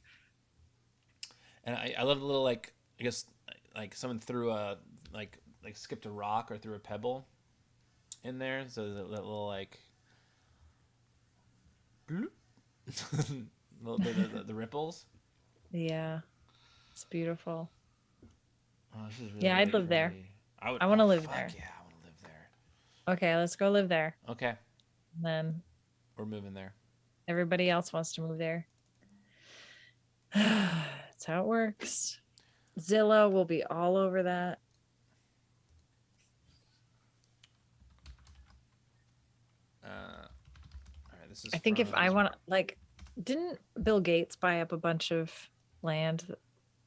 And I love the little like I guess like someone threw a like skipped a rock or threw a pebble in there, so that little like bloop, the ripples. Yeah, it's beautiful. Oh, this is really Yeah, I'd really live there. pretty. I would. I want Oh to live fuck there. yeah, I want to live there. Okay, let's go live there. Okay, And then we're moving there. everybody else wants to move there. That's how it works. Zillow will be all over that. All right, this is I think if I from. want to, like, didn't Bill Gates buy up a bunch of land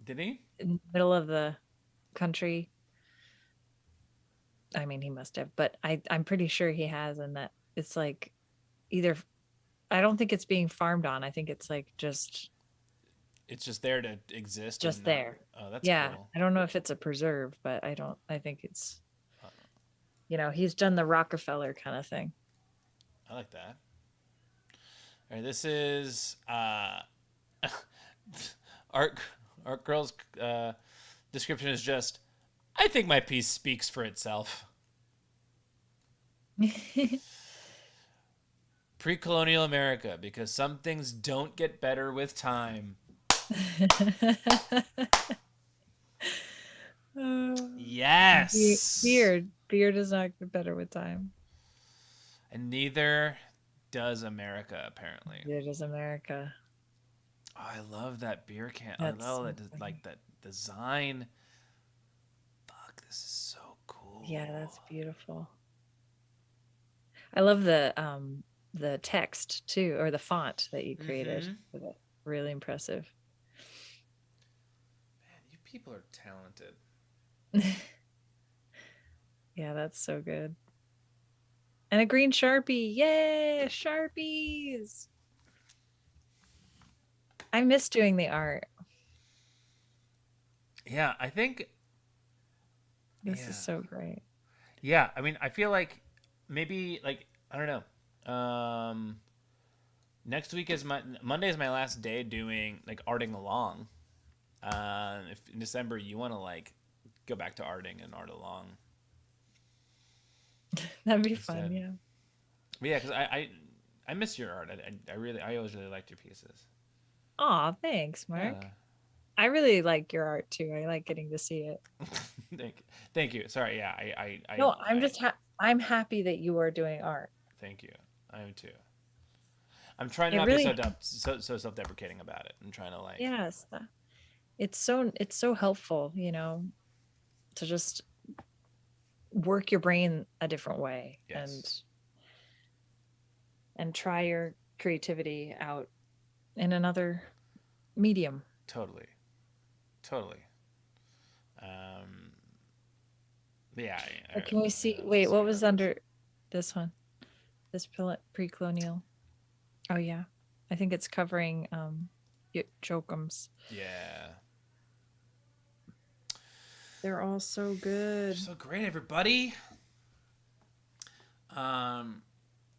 Did he? in the middle of the country? I mean, he must have, but I'm pretty sure he has, and that it's like either I don't think it's being farmed on. I think it's like It's just there to exist and just not. there. Oh, that's Yeah, cool. I don't know if it's a preserve, but I think it's Uh, he's done the Rockefeller kind of thing. I like that. All right, this is art. Art girl's description is just. I think my piece speaks for itself. Pre-colonial America, because some things don't get better with time. Yes. Beer does not get better with time. And neither does America, apparently. Beer does America. Oh, I love that beer can. That's I love so that, funny. like that design. Fuck, this is so cool. Yeah, that's beautiful. I love the text too, or the font that you created. With it. Really impressive. Man, you people are talented. Yeah, that's so good. And a green Sharpie. Yay, Sharpies. I miss doing the art. Yeah, I think. This Yeah. is so great. Yeah, I mean, I feel like maybe like I don't know. Next week is Monday is my last day doing like arting along. If in December you want to like go back to arting and art along That'd be instead. fun, yeah. But yeah, because I miss your art. I always really liked your pieces. Aw, thanks, Mark. Yeah. I really like your art too. I like getting to see it. Thank you. Sorry, yeah, No, I'm happy that you are doing art. thank you. I am too. I'm trying to It not be really, so self-deprecating about it. I'm trying to like. yes, it's so helpful, to just work your brain a different way Yes. and try your creativity out in another medium. Totally. Totally. Um. But yeah. Can we see? Wait, what was under this one? This pre-colonial. Oh yeah, I think it's covering Jokums. Yeah. They're all so good. So great, everybody.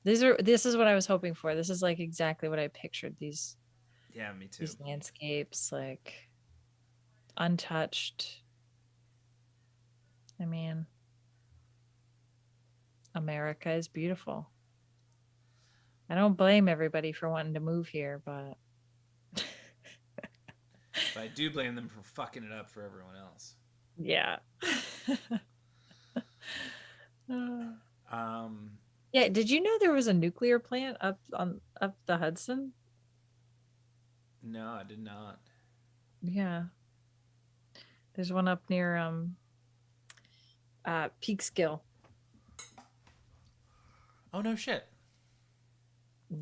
This is what I was hoping for. This is like exactly what I pictured. These Yeah, me too. these landscapes, like untouched. I mean, America is beautiful. I don't blame everybody for wanting to move here, but But I do blame them for fucking it up for everyone else. yeah. Um, Yeah, did you know there was a nuclear plant up the Hudson? no, I did not. Yeah. There's one up near Peekskill. Oh no shit.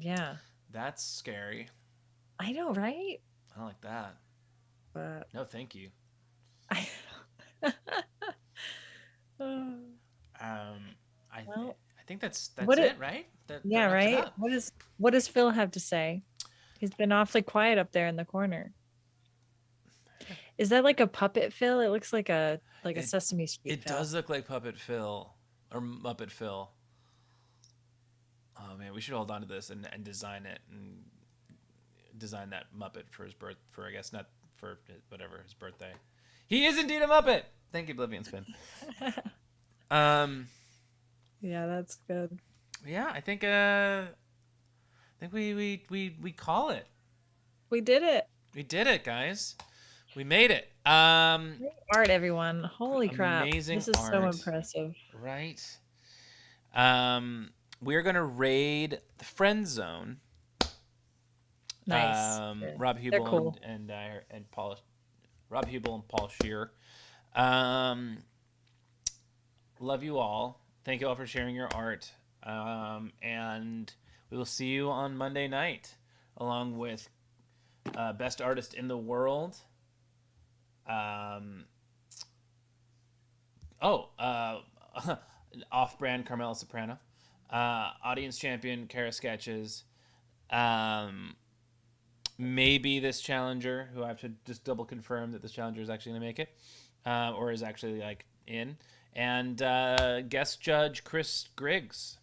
Yeah. That's scary. I know, right? I don't like that. But No, thank you. I I well, I think that's what it, right? That yeah, wraps it right? up. What does Phil have to say? He's been awfully quiet up there in the corner. Is that like a puppet Phil? It looks like a Sesame Street It Phil. does look like Puppet Phil or Muppet Phil. Oh man, we should hold on to this and design it and design that Muppet for his I guess not for whatever his birthday. He is indeed a Muppet. Thank you, Oblivion Spin. Yeah, that's good. Yeah, I think we call it. We did it. We did it, guys. We made it. Great art, everyone. Holy crap. Amazing This is so art. impressive. Right. We're gonna raid the friend zone. Nice. Rob They're Hubel cool. and Paul. Rob Hubel and Paul Shear. Love you all. Thank you all for sharing your art. And we will see you on Monday night, along with Best Artist in the World. Off-brand Carmela Soprano. Audience champion Kara Sketches. Maybe this challenger, who I have to just double confirm that this challenger is actually going to make it, or is actually like in, and guest judge Chris Griggs,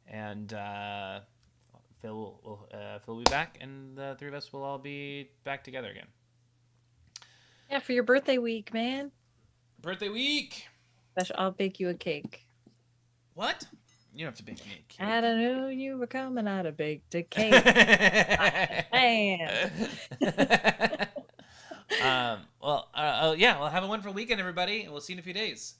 and Phil will be back, and the three of us will all be back together again. Yeah, for your birthday week, man. Birthday week. I'll bake you a cake. What? You don't have to bake me a cake. I don't know you were coming out of baked a cake. Man. Yeah. Well, have a wonderful weekend, everybody, and we'll see you in a few days.